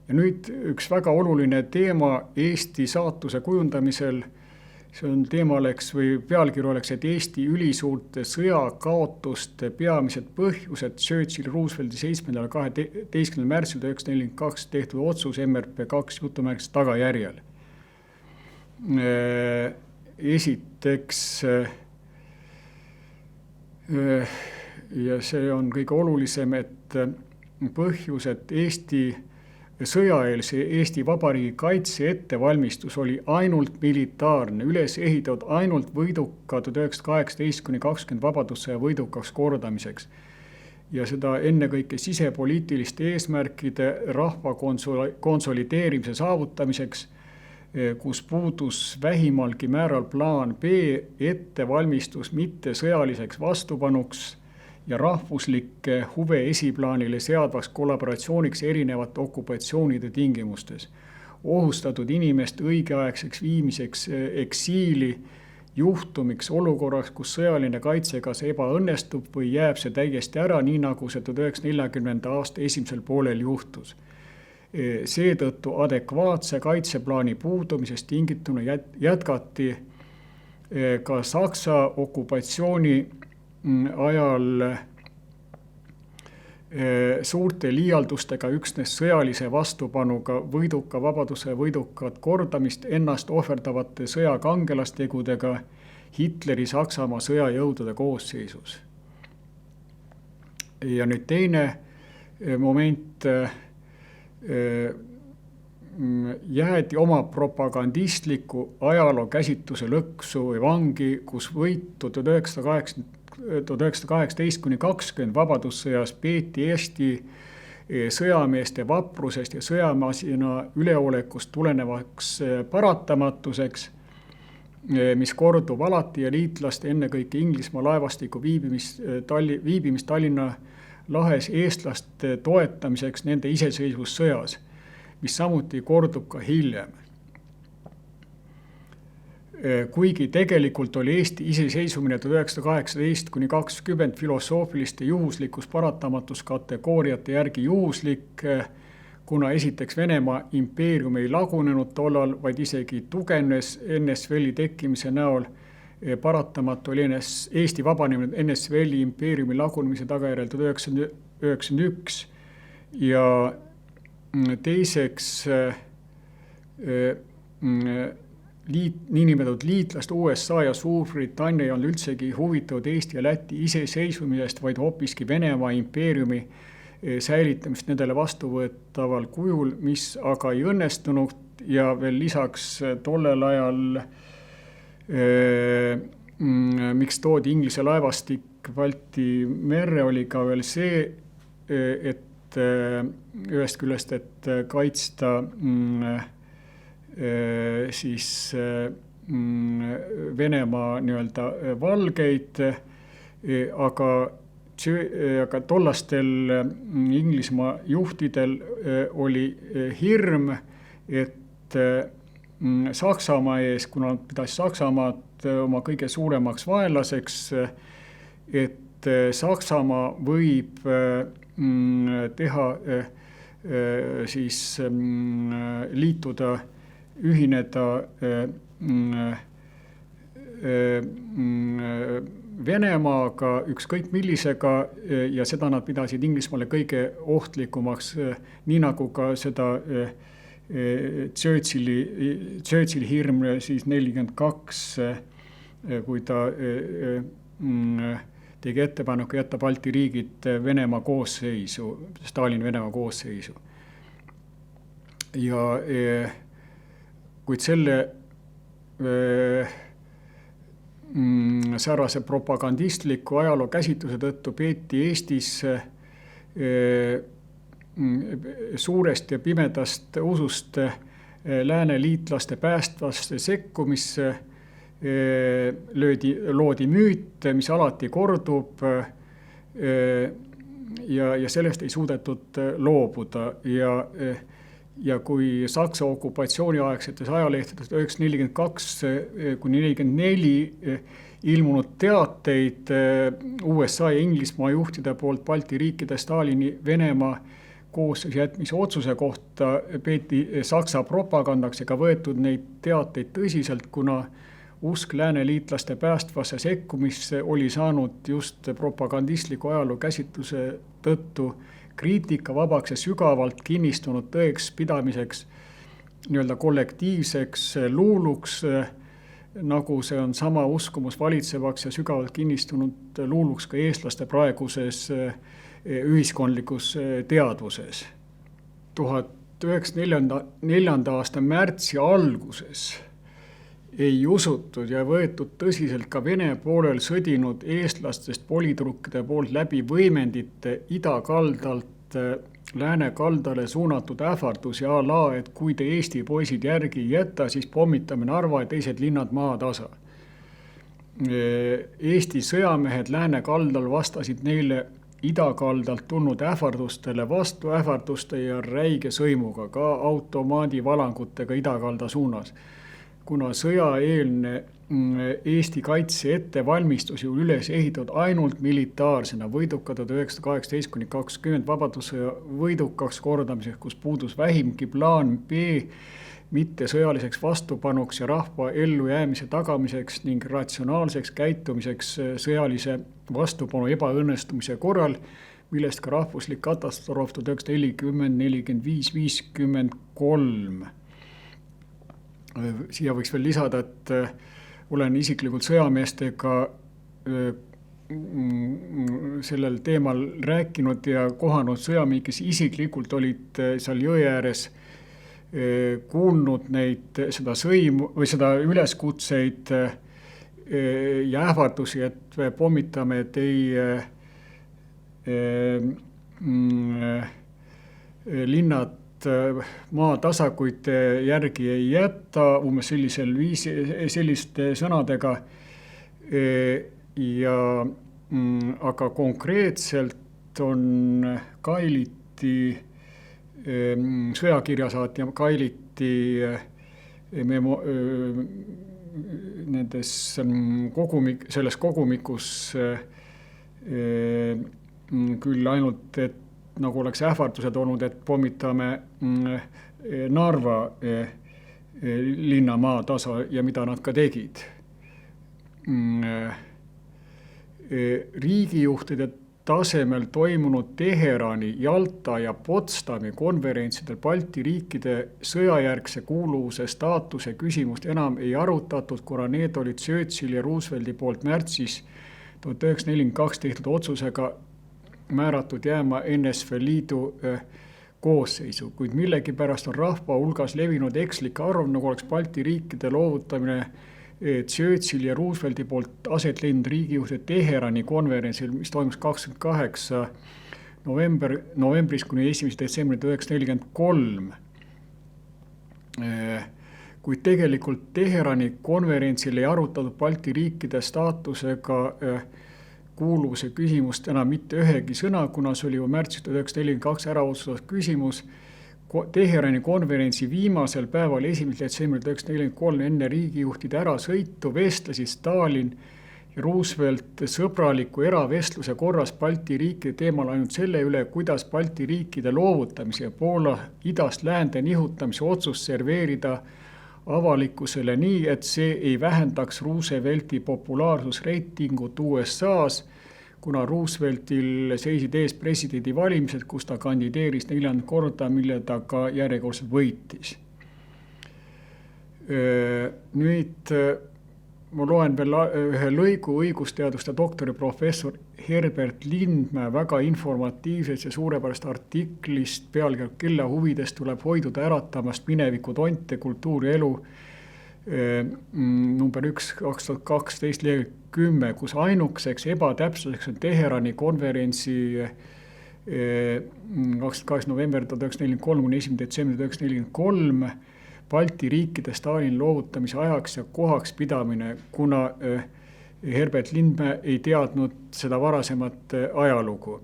Ja nüüd üks väga oluline teema Eesti saatuse kujundamisel, see on teema või pealkiri oleks, et Eesti ülisuurte sõjakaotuste peamised põhjused Churchill Roosevelti 7.12. märtsil 1942 tehtud otsus MRP2 jutumärkis tagajärjel. Esiteks, ja see on kõige olulisem, et põhjus, et sõjaeelse Eesti Vabariigi kaitse ettevalmistus oli ainult militaarne, üles ehitatud ainult võiduka 1918-20 vabadussõja võidukaks kordamiseks. Ja seda ennekõike sisepoliitiliste eesmärkide rahva konsolideerimise saavutamiseks, kus puudus vähimalgi määral plaan B ettevalmistus mitte sõjaliseks vastupanuks ja rahvuslikke huve esiplaanile seadvaks kollaboratsiooniks erinevate okupatsioonide tingimustes. Ohustatud inimest õigeaegseks viimiseks eksiili juhtumiks olukorraks, kus sõjaline kaitse kas ebaõnnestub või jääb see täiesti ära, nii nagu see 1940. aasta esimesel poolel juhtus. Seetõttu adekvaatse kaitseplaani puudumisest tingituna jätkati ka Saksa okupatsiooni ajal suurte liialdustega üksnes sõjalise vastupanuga võiduka vabaduse võidukat kordamist ennast ohverdavate sõjakangelastegudega Hitleri Saksamaa sõjajõudude koosseisus. Ja nüüd teine moment, jäädi oma propagandistliku ajaloo käsitluse lõksu või vangi, kus võitu 1918–20 vabadussõjas peeti Eesti sõjameeste vaprusest ja sõjamasina üleolekust tulenevaks paratamatuseks, mis kordub alati ja liitlaste ennekõike Inglismaa laevastiku viibimist Tallinna lahes eestlaste toetamiseks nende iseseisvussõjas, mis samuti kordub ka hiljem. Kuigi tegelikult oli Eesti iseseisvumine 1918–20 filosoofiliste juhuslikkus paratamatuskategooriate järgi juhuslik, kuna esiteks Venemaa impeerium ei lagunenud tollal, vaid isegi tugevnes NSV-i tekkimise näol. Paratamatu oli Eesti vabanemine NSV-i impeeriumi lagunemise tagajärjel 1991 ja teiseks niinimetatud liitlast USA ja Suurbritannia ei olnud üldsegi huvitatud Eesti ja Läti iseseisvumisest, vaid hoopiski Venemaa impeeriumi säilitamist nendele vastuvõetaval kujul, mis aga ei õnnestunud ja veel lisaks tollel ajal, miks toodi Inglise laevastik Balti merre, oli ka veel see, et ühest küljest, et kaitsta siis Venemaa nii-öelda valgeid, aga tollastel Inglismaa juhtidel oli hirm, et Saksamaa ees, kuna nad pidas Saksamaad oma kõige suuremaks vaenlaseks, et Saksamaa võib teha siis liituda, ühineda Venemaaga, ükskõik millisega, ja seda nad pidasid Inglismaale kõige ohtlikumaks, nii nagu ka seda Churchilli hirm siis 1942, kui ta tegi ettepaneku jätta Balti riigid Venemaa koosseisu, Stalini Venemaa koosseisu. Ja kuid selle säärase propagandistliku ajaloo käsitluse tõttu peeti Eestis suurest ja pimedast usust lääne liitlaste päästvasse sekkumisse loodi müüt, mis alati kordub ja sellest ei suudetud loobuda ja kui Saksa okupatsiooniaegsetes ajalehtedes 1942–1944 ilmunud teateid USA ja Inglismaa juhtide poolt Balti riikide Stalini Venemaa koosseisu jätmise otsuse kohta peeti Saksa propagandaks ega võetud neid teateid tõsiselt, kuna usk lääneliitlaste päästvasse sekkumisse oli saanud just propagandistliku ajaloo käsitluse tõttu kriitikavabaks ja sügavalt kinnistunud tõeks pidamiseks nii-öelda kollektiivseks luuluks, nagu see on sama uskumus valitsevaks ja sügavalt kinnistunud luuluks ka eestlaste praeguses ühiskondlikus teadvuses. 1904. aasta märtsi alguses ei usutud ja võetud tõsiselt ka Vene poolel sõdinud eestlastest politrukkide poolt läbi võimendite idakaldalt lääne kaldale suunatud ähvardusi a la, et kui te Eesti poisid järgi ei jäta, siis pommitame Narva ja teised linnad maatasa. Eesti sõjamehed lääne kaldal vastasid neile idakaldalt tulnud ähvardustele vastu ähvarduste ja räige sõimuga, ka automaadivalangutega idakalda suunas. Kuna sõjaeelne Eesti kaitse ettevalmistusi üles ehitatud ainult militaarsena võiduka 1918–20 vabadussõja võidukaks kordamiseks, kus puudus vähimgi plaan B mitte sõjaliseks vastupanuks ja rahva ellujäämise tagamiseks ning ratsionaalseks käitumiseks sõjalise vastupanu ebaõnnestumise korral, millest ka rahvuslik katastroof 1940, 45, 53. Siia võiks veel lisada, et olen isiklikult sõjameestega sellel teemal rääkinud ja kohanud sõjamehi, kes isiklikult olid seal jõe ääres, kuulnud seda sõimu või seda üleskutseid ja ähvardusi, et pommitame, et linnad maatasakuid järgi ei jäta, umbes selliste sõnadega. Aga konkreetselt on Kailiti sõjakirjasaatja Kailiti selles kogumikus küll ainult, et nagu oleks ähvardused olnud, et pommitame Narva linna maatasa ja mida nad ka tegid. Riigijuhtide tasemel toimunud Teherani, Jalta ja Potsdami konverentsidel Balti riikide sõjajärgse kuuluvuse staatuse küsimust enam ei arutatud, kuna need olid Churchilli ja Roosevelti poolt märtsis 1942 tehtud otsusega määratud jääma NSV Liidu koosseisu, kuid millegipärast on rahva hulgas levinud ekslik arv, nagu oleks Balti riikide loovutamine Churchilli ja Roosevelti poolt aset leidnud riigijuhtide Teherani konverentsil, mis toimus 28. novembris kuni 1. detsembri 1943. Kuid tegelikult Teherani konverentsil ei arutatud Balti riikide staatusega kuuluvuse küsimust enam mitte ühegi sõna, kuna see oli ju märtsis 1942 ära otsustatud küsimus. Teherani konverentsi viimasel päeval 1. detsembril 1943 enne riigijuhtide ärasõitu vestlesid Stalin ja Roosevelt sõbraliku eravestluse korras Balti riikide teemal ainult selle üle, kuidas Balti riikide loovutamise ja Poola idast läände nihutamise otsust serveerida avalikkusele nii, et see ei vähendaks Roosevelti populaarsusreitingut USA-s, kuna Rooseveltil seisid ees presidendivalimised, kus ta kandideeris 4. korda, mille ta ka järjekordselt võitis. Nüüd ma loen veel ühe lõigu õigusteaduste doktoriprofessor Herbert Lindmäe väga informatiivsest ja suurepärast artiklist pealkirjaga "Kelle huvidest tuleb hoiduda äratamast mineviku tonte kultuuri elu" number 1 2012 lehekülg 10, kus ainukeseks ebatäpsuseks on Teherani konverentsi 28. november 1943 kuni 1. detsember 1943 Balti riikide Stalini loovutamise ajaks ja kohaks pidamine, kuna Herbert Lindmäe ei teadnud seda varasemat ajalugu.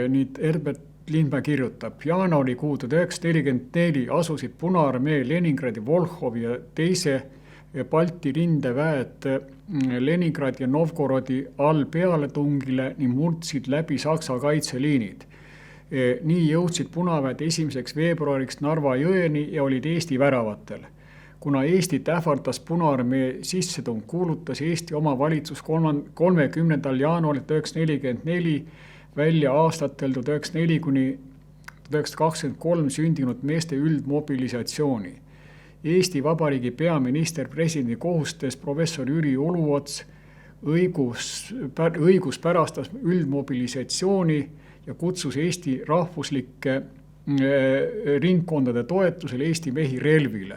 Nüüd Herbert Lindmäe kirjutab, jaanuarikuu 1944 asusid Punaarmee Leningradi, Volhovi ja teise Balti rindeväed Leningradi ja Novgorodi all pealetungile ning murdsid läbi Saksa kaitseliinid. Nii jõudsid punaväed 1. veebruariks Narva jõeni ja olid Eesti väravatel. Kuna Eestit ähvardas Punaarmee sissetung, kuulutas Eesti oma valitsus 30. jaanuaril 1944 välja aastatel 1904 kuni 1923 sündinud meeste üldmobilisatsiooni. Eesti Vabariigi peaminister presidendi kohustes professor Jüri Uluots õiguspärastas üldmobilisatsiooni ja kutsus Eesti rahvuslike ringkondade toetusel Eesti mehi relvile.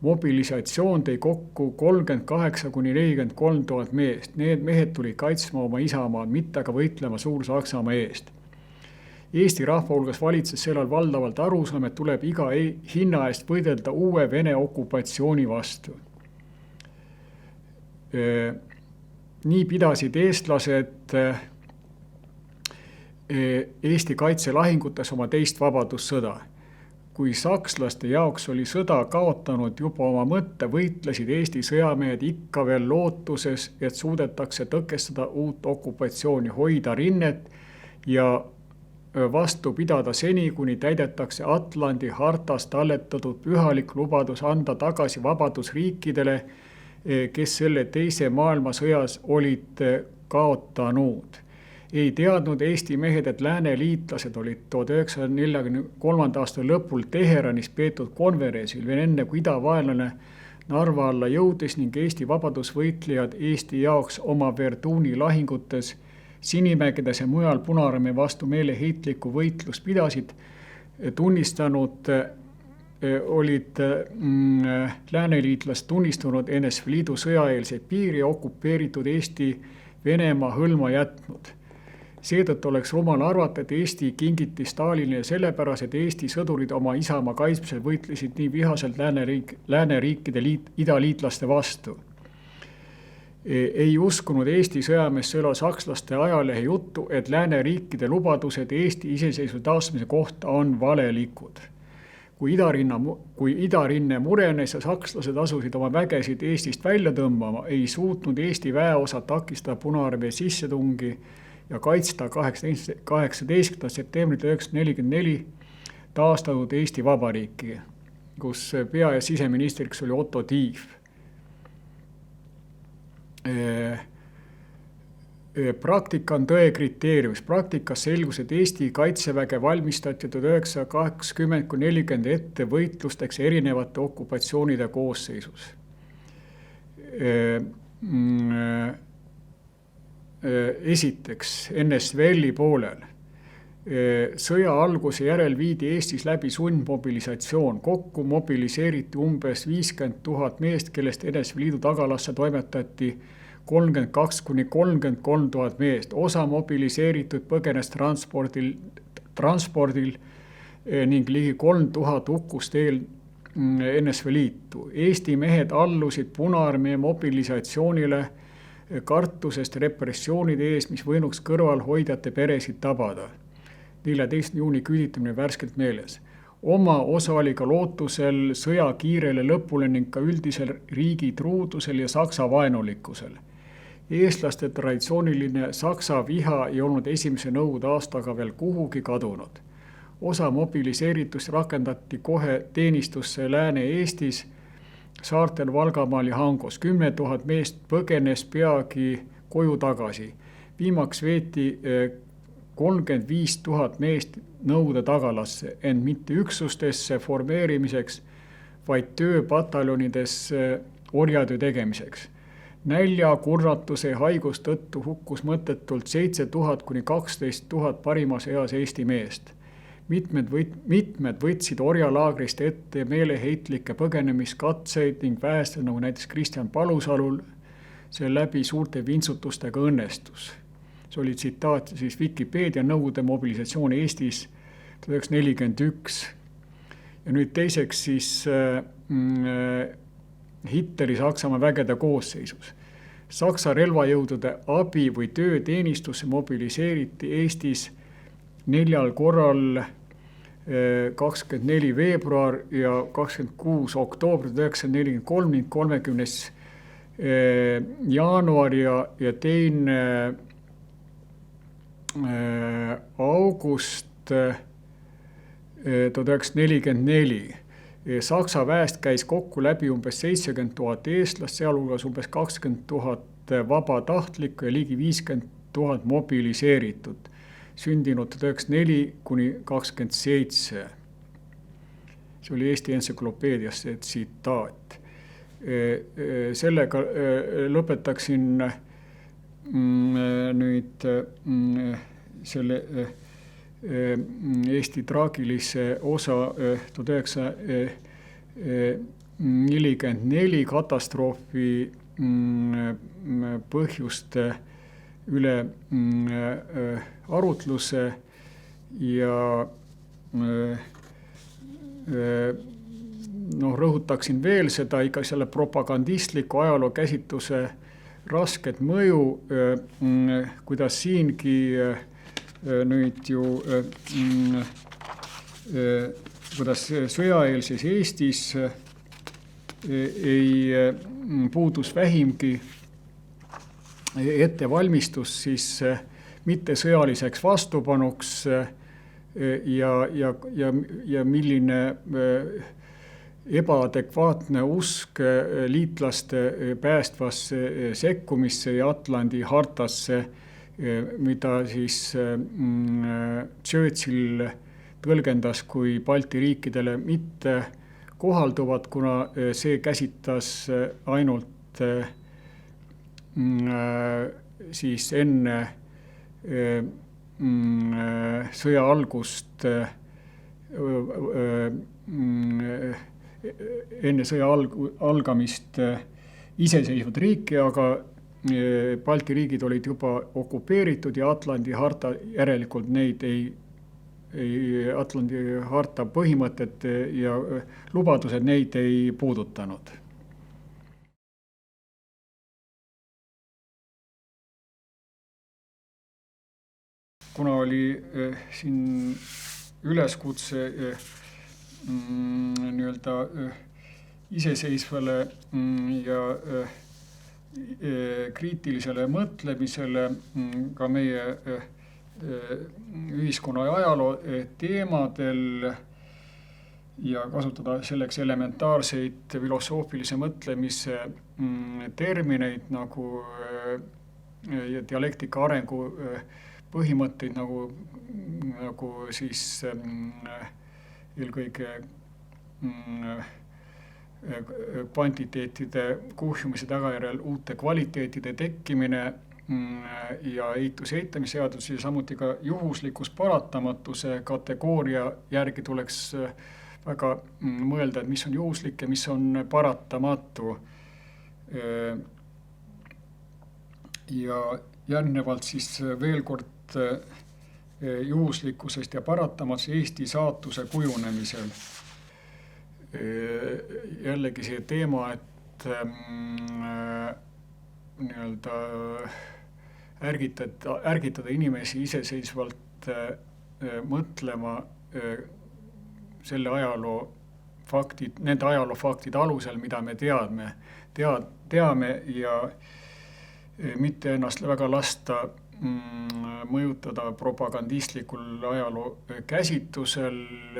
Mobilisatsioon tõi kokku 38 kuni 43 000 meest. Need mehed tuli kaitsma oma isamaad, mitte aga võitlema Suur-Saksamaa eest. Eesti rahva hulgas valitses sellel valdavalt arusaam, et tuleb iga hinna eest võidelda uue Vene okupatsiooni vastu. Nii pidasid eestlased Eesti kaitselahingutes oma teist vabadussõda. Kui sakslaste jaoks oli sõda kaotanud juba oma mõtte, võitlesid Eesti sõjamehed ikka veel lootuses, et suudetakse tõkestada uut okupatsiooni, hoida rinnet ja vastu pidada seni, kuni täidetakse Atlandi hartas talletatud pühalik lubadus anda tagasi vabadus riikidele, kes selle teise maailmasõjas olid kaotanud. Ei teadnud Eesti mehed, et lääneliitlased olid 1943. aasta lõpul Teheranis peetud konverentsil veel enne, kui idavaenlane Narva alla jõudis ning Eesti vabadusvõitlejad Eesti jaoks oma Verduni lahingutes Sinimägedes ja mujal Punaarmee vastu meeleheitlikku võitlust pidasid, tunnistanud olid lääneliitlased tunnistanud NSV Liidu sõjaeelseid piiri ja okupeeritud Eesti Venemaa hõlma jätnud. Seetõttu oleks rumal arvata, et Eesti kingiti Stalinile sellepärast, et Eesti sõdurid oma isamaa kaitsmisel võitlesid nii vihaselt lääneriikide idaliitlaste vastu. Ei uskunud Eesti sõjamees Sõelo sakslaste ajalehe juttu, et lääneriikide lubadused Eesti iseseisvuse taastamise kohta on valelikud. Kui idarinne murenes ja sakslased asusid oma vägesid Eestist välja tõmbama, ei suutnud Eesti väeosad takistada Punaarmee sissetungi ja kaitsta 18. septembrit 1944 taastatud Eesti Vabariiki, kus pea- ja siseministriks oli Otto Tief. Praktika on tõe kriteeriumis. Praktikas selgus, et Eesti kaitseväge valmistati 1920–40 ette võitlusteks erinevate okupatsioonide koosseisus. Esiteks NSVL-i poolel. Sõja alguse järel viidi Eestis läbi sundmobilisatsioon. Kokku mobiliseeriti umbes 50 000 meest, kellest NSV Liidu tagalasse toimetati 32–33 000 meest. Osa mobiliseeritud põgenes transpordil ning ligi 3000 hukkus teel NSV Liitu. Eesti mehed allusid Punaarmee mobilisatsioonile kartusest repressioonide ees, mis võinuks kõrvalhoidjate peresid tabada. 14. juuni küüditamine värskelt meeles. Oma osa oli ka lootusel sõja kiirele lõpule ning ka üldisel riigi truudusel ja Saksa vaenulikkusel. Eestlaste traditsiooniline Saksa viha ei olnud esimese Nõukogude aastaga veel kuhugi kadunud. Osa mobiliseeritust rakendati kohe teenistusse Lääne-Eestis, saartel Valgamaal ja Hangos. 10 000 meest põgenes peagi koju tagasi. Viimaks veeti 35 000 meest Nõukogude tagalasse, ent mitte üksustesse formeerimiseks, vaid tööpataljonides orjatöö tegemiseks. Nälja, kurnatuse ja haigus tõttu hukkus mõttetult 7000–12 000 parimas eas Eesti meest. Mitmed võtsid orjalaagrist ette meeleheitlikke põgenemiskatseid ning vähestel, nagu näiteks Kristjan Palusalul, see läbi suurte vintsutustega õnnestus. See oli tsitaat siis Wikipedia Nõukogude mobilisatsioon Eestis 1941. Ja nüüd teiseks siis Hitleri Saksamaa vägede koosseisus. Saksa relvajõudude abi või tööteenistusse mobiliseeriti Eestis 4 korral 24 veebruar ja 26 oktoober 1943 ning 30. jaanuar ja 2. august 1944. Saksa väest käis kokku läbi umbes 70 000 eestlast, sealhulgas umbes 20 000 vabatahtlikku ja ligi 50 000 mobiliseeritud, sündinud 1904–27. See oli Eesti entsüklopeedias see tsitaat. Sellega lõpetaksin nüüd selle Eesti traagilise osa 1944 katastroofi põhjuste üle arutluse ja rõhutaksin veel seda ikka selle propagandistliku ajaloo käsitluse rasket mõju, kuidas siingi nüüd ju, kuidas sõjaeelses Eestis ei puudus vähimgi ettevalmistus siis mitte sõjaliseks vastupanuks ja milline ebaadekvaatne usk liitlaste päästvasse sekkumisse ja Atlandi hartasse, mida siis Churchill tõlgendas kui Balti riikidele mitte kohalduvat, kuna see käsitles ainult siis enne sõja algust, enne sõja algamist iseseisvad riiki, aga Balti riigid olid juba okupeeritud ja Atlandi harta järelikult neid Atlandi harta põhimõtted ja lubadused neid ei puudutanud. Kuna oli siin üleskutse nii-öelda iseseisvale ja kriitilisele mõtlemisele ka meie ühiskonna ja ajaloo teemadel ja kasutada selleks elementaarseid filosoofilise mõtlemise termineid nagu dialektika arengu põhimõtteid nagu siis eelkõige kvantiteetide kuhjumise tagajärjel uute kvaliteetide tekkimine ja eitus-eitamise seadus ja samuti ka juhuslikkus paratamatuse kategooria järgi tuleks väga mõelda, et mis on juhuslik ja mis on paratamatu. Ja järgnevalt siis veel kord juhuslikkusest ja paratamatus Eesti saatuse kujunemisel. Jällegi see teema, et nii-öelda ärgitada inimesi iseseisvalt mõtlema selle nende ajaloofaktide alusel, mida me teame ja mitte ennast väga lasta mõjutada propagandistlikul ajaloo käsitlusel,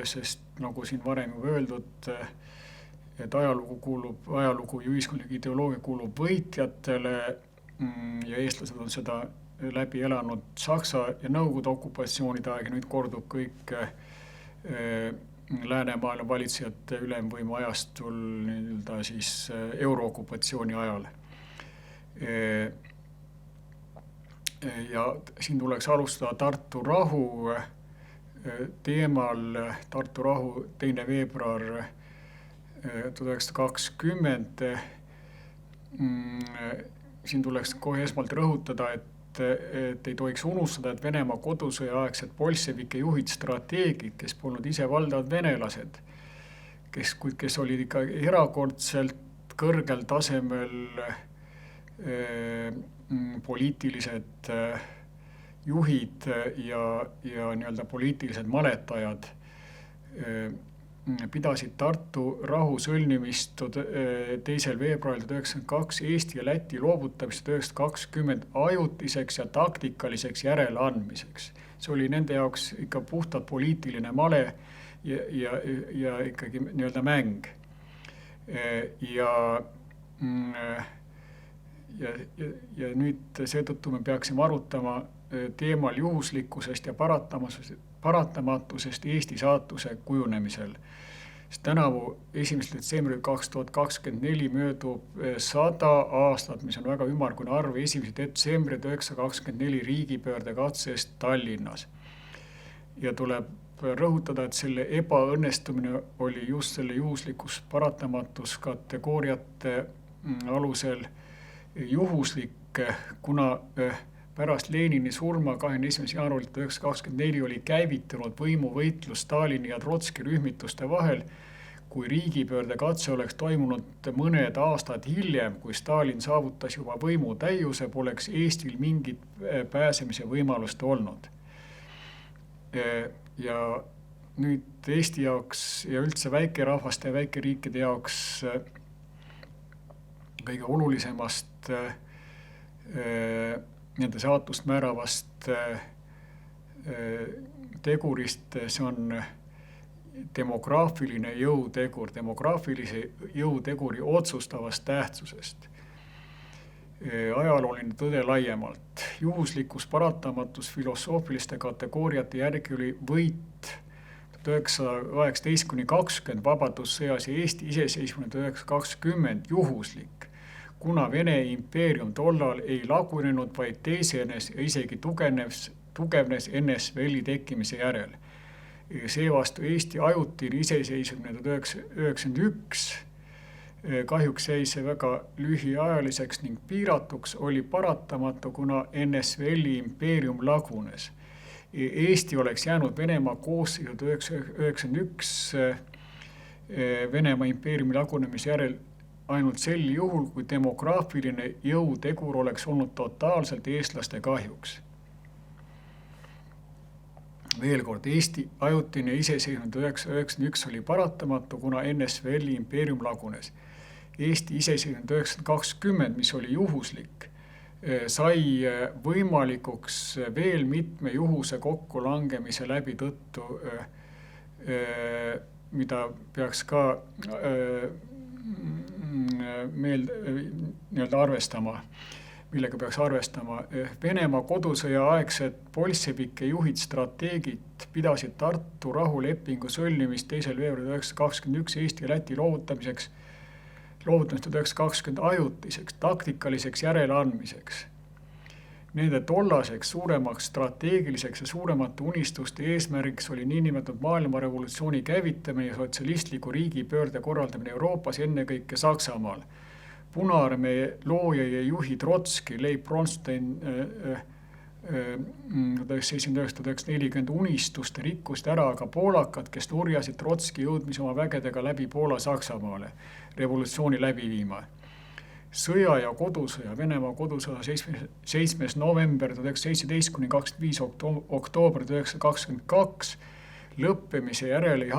sest nagu siin varem juba öeldud, et ajalugu ja ühiskondlik ideoloogia kuulub võitjatele ja eestlased on seda läbi elanud Saksa ja Nõukogude okupatsioonide aeg ja nüüd kordub kõik läänemaailma valitsejate ülemvõimu ajastul nii-öelda siis eurookupatsiooni ajal. Ja siin tuleks alustada Tartu rahu teemal. Tartu rahu 2. veebruar 1920. Siin tuleks kohe esmalt rõhutada, et ei tohiks unustada, et Venemaa kodusõja aegset bolševike juhid, strateegid, kes polnud ise valdavad venelased, kes olid ikka erakordselt kõrgel tasemel poliitilised juhid ja nii-öelda poliitilised maletajad, pidasid Tartu rahu sõlmimist 2. veebruaril 1992 Eesti ja Läti loovutamist 1920 ajutiseks ja taktikaliseks järeleandmiseks. See oli nende jaoks ikka puhtalt poliitiline male ja ikkagi nii-öelda mäng. Ja nüüd seetõttu me peaksime arutama teemal juhuslikkusest ja paratamatusest Eesti saatuse kujunemisel. Tänavu 1. detsembril 2024 möödub 100 aastat, mis on väga ümmargune arv, 1. detsembri 1924 riigipöörde katsest Tallinnas. Ja tuleb rõhutada, et selle ebaõnnestumine oli just selle juhuslikkus paratamatus kategooriate alusel juhuslik, kuna pärast Lenini surma 21. jaanuaril 1924 oli käivitunud võimuvõitlus Stalini ja Trotski rühmituste vahel, kui riigipöörde katse oleks toimunud mõned aastad hiljem, kui Stalin saavutas juba võimu täiuse, poleks Eestil mingit pääsemise võimalust olnud. Ja nüüd Eesti jaoks ja üldse väikerahvaste ja väikeriikide jaoks kõige olulisemast nende saatust määravast tegurist, see on demograafiline jõutegur, demograafilise jõuteguri otsustavast tähtsusest. Ajalooline tõde laiemalt. Juhuslikkus, paratamatus filosoofiliste kategooriate järgi oli võit 1918–20 vabadussõjas ja Eesti iseseisvumine 1920 juhuslik, kuna Vene impeerium tollal ei lagunenud, vaid teisenes ja isegi tugevnes NSVL-i tekkimise järel. Seevastu Eesti ajutine iseseisvumine 1991 kahjuks jäi see väga lühiajaliseks ning piiratuks, oli paratamatu, kuna NSVL-i impeerium lagunes. Eesti oleks jäänud Venemaa koosseisu 1991 Venemaa impeeriumi lagunemise järel ainult sel juhul, kui demograafiline jõutegur oleks olnud totaalselt eestlaste kahjuks. Veel kord, Eesti ajutine iseseisvumine 1991 oli paratamatu, kuna NSVL-i impeerium lagunes. Eesti iseseisvumine 1920, mis oli juhuslik, sai võimalikuks veel mitme juhuse kokkulangemise läbi tõttu, mida peaks ka arvestama, millega peaks arvestama. Venemaa kodusõja aegsed bolševike juhid, strateegid pidasid Tartu rahulepingu sõlmimist 2. veebruaril 1921 Eesti ja Läti loovutamist 1920 ajutiseks, taktikaliseks järeleandmiseks. Nende tollaseks suuremaks strateegiliseks ja suuremate unistuste eesmärgiks oli niinimetatud maailmarevolutsiooni käivitamine ja sotsialistliku riigipöörde korraldamine Euroopas, ennekõike Saksamaal. Punaarmee looja ja juhi Trotski, Leib Bronstein 1939–1940 unistuste rikkusid ära aga poolakad, kes nurjasid Trotski jõudmise oma vägedega läbi Poola Saksamaale revolutsiooni läbi viima. Sõja ja kodusõja, Venemaa kodusõja 7. november 1917–25 oktoober 1922 lõppemise järel ei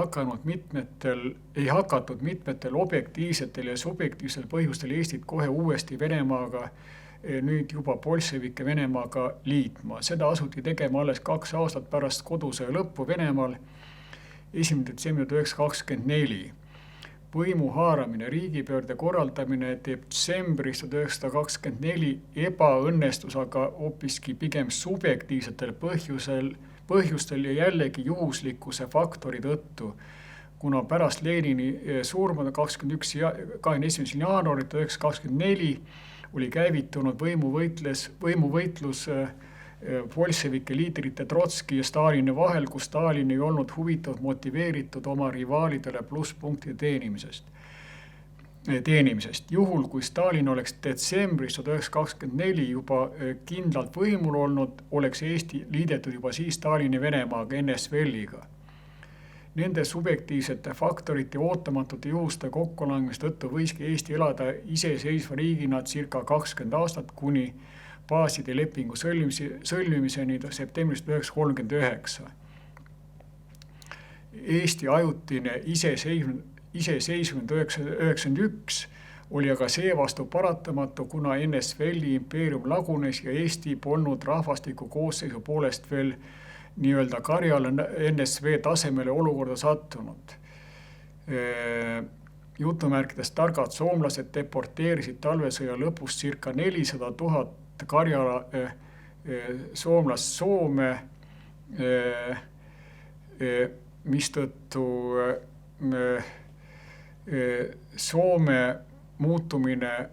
hakatud mitmetel objektiivsetel ja subjektiivsetel põhjustel Eestit kohe uuesti Venemaaga, nüüd juba bolševike Venemaaga liitma. Seda asuti tegema alles 2 aastat pärast kodusõja lõppu Venemaal 1. detsembril 1924. Võimu haaramine, riigipöörde korraldamine detsembris 1924 ebaõnnestus aga hoopiski pigem subjektiivsetel põhjustel ja jällegi juhuslikkuse faktori tõttu, kuna pärast Lenini surma 21. jaanuaril 1924 oli käivitunud võimuvõitlus bolševike liidrite Trotski ja Stalini vahel, kus Stalin ei olnud huvitatud motiveeritud oma rivaalidele plusspunktide teenimisest. Juhul, kui Stalin oleks detsembris 1924 juba kindlalt võimul olnud, oleks Eesti liidetud juba siis Stalini Venemaaga NSVL-iga. Nende subjektiivsete faktorite ootamatute juhuste kokkulangemist tõttu võiski Eesti elada iseseisva riigina circa 20 aastat kuni baaside lepingu sõlmimiseni septembris 1939. Eesti ajutine iseseisvumine 1991 oli aga seevastu paratamatu, kuna NSVL-i impeerium lagunes ja Eesti polnud rahvastiku koosseisu poolest veel nii-öelda Karjala NSV tasemele olukorda sattunud. Jutumärkides targad soomlased deporteerisid talvesõja lõpus circa 400 000 Karjala soomlast Soome, mistõttu Soome muutumine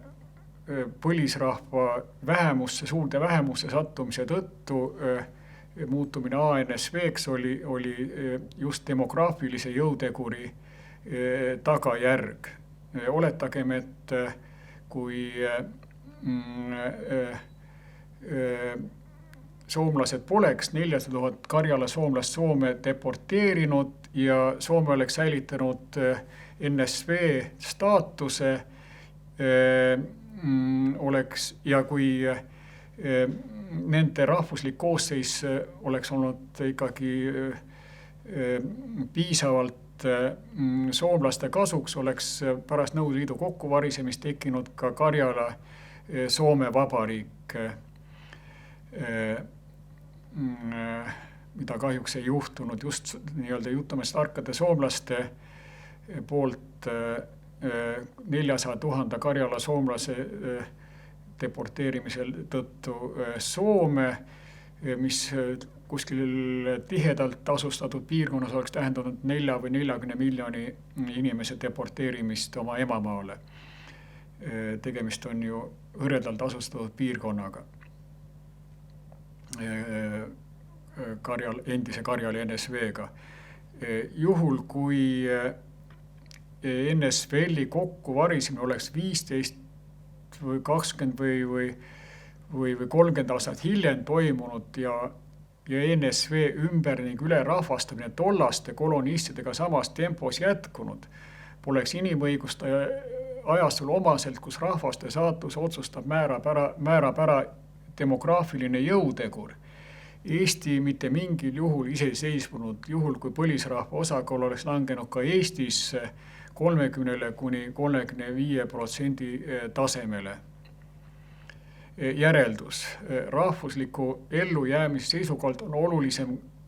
põlisrahva vähemusse, suurde vähemusse sattumise tõttu muutumine ANSV-ks oli just demograafilise jõuteguri tagajärg. Oletagem, et kui soomlased poleks 400 000 Karjala soomlast Soome deporteerinud ja Soome oleks säilitanud NSV staatuse, ja kui nende rahvuslik koosseis oleks olnud ikkagi piisavalt soomlaste kasuks, oleks pärast Nõukogude Liidu kokkuvarisemist tekkinud ka Karjala Soome vabariik. mida kahjuks ei juhtunud just nii-öelda jutumest tarkade soomlaste poolt 400 000 Karjala soomlase deporteerimisel tõttu Soome, mis kuskil tihedalt asustatud piirkonnas oleks tähendanud 4 või 40 miljoni inimese deporteerimist oma emamaale. Tegemist on ju hõredalt asustatud piirkonnaga. Endise Karjala NSV-ga. Juhul, kui NSV-li kokkuvarisemine oleks 15 või 20 või 30 aastat hiljem toimunud ja NSV ümber ning ülerahvastamine tollaste kolonistidega samas tempos jätkunud, poleks inimõiguste ajastul omaselt, kus rahvaste saatus otsustab, määrab ära demograafiline jõutegur. Eesti mitte mingil juhul iseseisvunud, juhul kui põlisrahva osakaal oleks langenud ka Eestis 30–35% tasemele. Järeldus. Rahvusliku ellujäämise seisukohalt on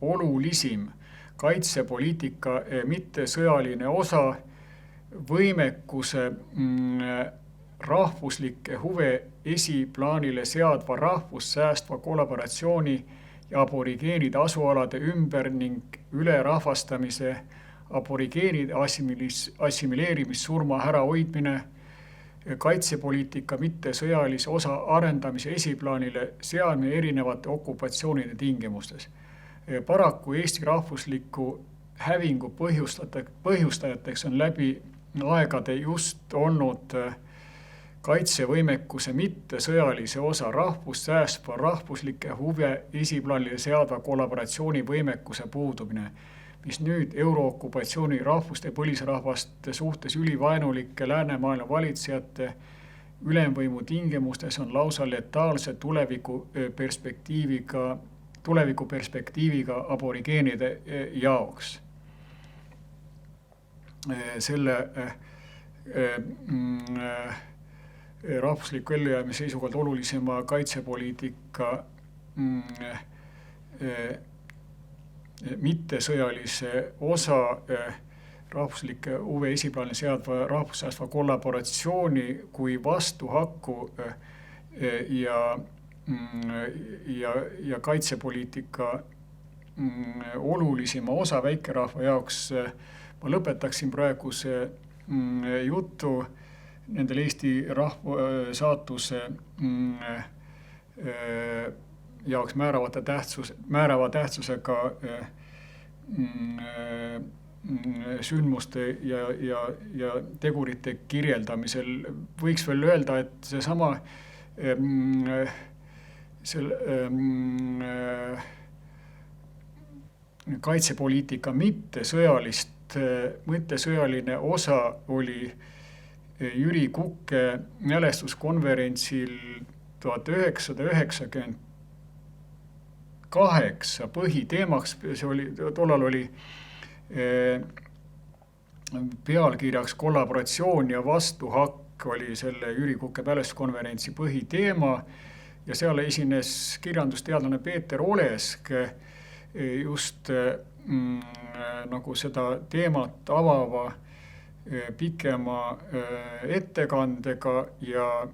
olulisim kaitsepoliitika mittesõjaline osa võimekuse rahvuslikke huve esiplaanile seadva rahvussäästva kollaboratsiooni ja aborigeenide asualade ümber ning ülerahvastamise, aborigeenide assimileerimissurma ärahoidmine, kaitsepoliitika mittesõjalise osa arendamise esiplaanile seadmine erinevate okupatsioonide tingimustes. Paraku Eesti rahvusliku hävingu põhjustajateks on läbi aegade just olnud kaitsevõimekuse mittesõjalise osa rahvussäästva rahvuslike huve esiplaanile seadva kollaboratsioonivõimekuse puudumine, mis nüüd eurookupatsiooni rahvuste põlisrahvaste suhtes ülivaenulike läänemaailma valitsejate ülemvõimu tingimustes on lausa letaalse tulevikuperspektiiviga aborigeenide jaoks. Selle rahvusliku ellujäämise seisukohalt olulisema kaitsepoliitika mittesõjalise osa rahvuslike huve esiplaanile seadva rahvussäästva kollaboratsiooni kui vastuhakku ja kaitsepoliitika olulisima osa väikerahva jaoks. Ma lõpetaksin praeguse jutu nendel Eesti rahva saatuse jaoks määrava tähtsusega sündmuste ja tegurite kirjeldamisel. Võiks veel öelda, et seesama kaitsepoliitika mittesõjaline osa oli Jüri Kuke mälestuskonverentsil 1998 põhiteemaks, tollal oli pealkirjaks kollaboratsioon ja vastuhakk oli selle Jüri Kuke mälestuskonverentsi põhiteema ja seal esines kirjandusteadlane Peeter Olesk just nagu seda teemat avava pikema ettekandega ja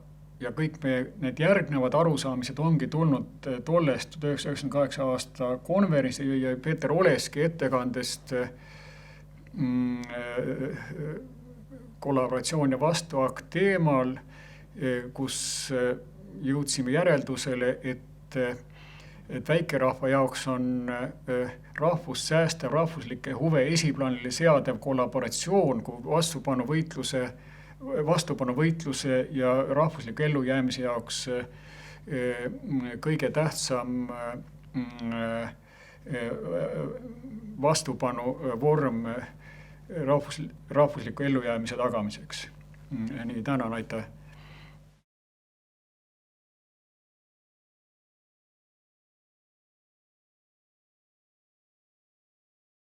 kõik need järgnevad arusaamised ongi tulnud tollest 1998 aasta konverentsi ja Peeter Oleski ettekandest kollaboratsioon ja vastuhakk teemal, kus jõudsime järeldusele, et väikerahva jaoks on rahvussäästev rahvuslikke huve esiplaanile seadev kollaboratsioon kui vastupanuvõitluse ja rahvusliku ellujäämise jaoks kõige tähtsam vastupanu vorm rahvusliku ellujäämise tagamiseks. Nii, tänan, aitäh!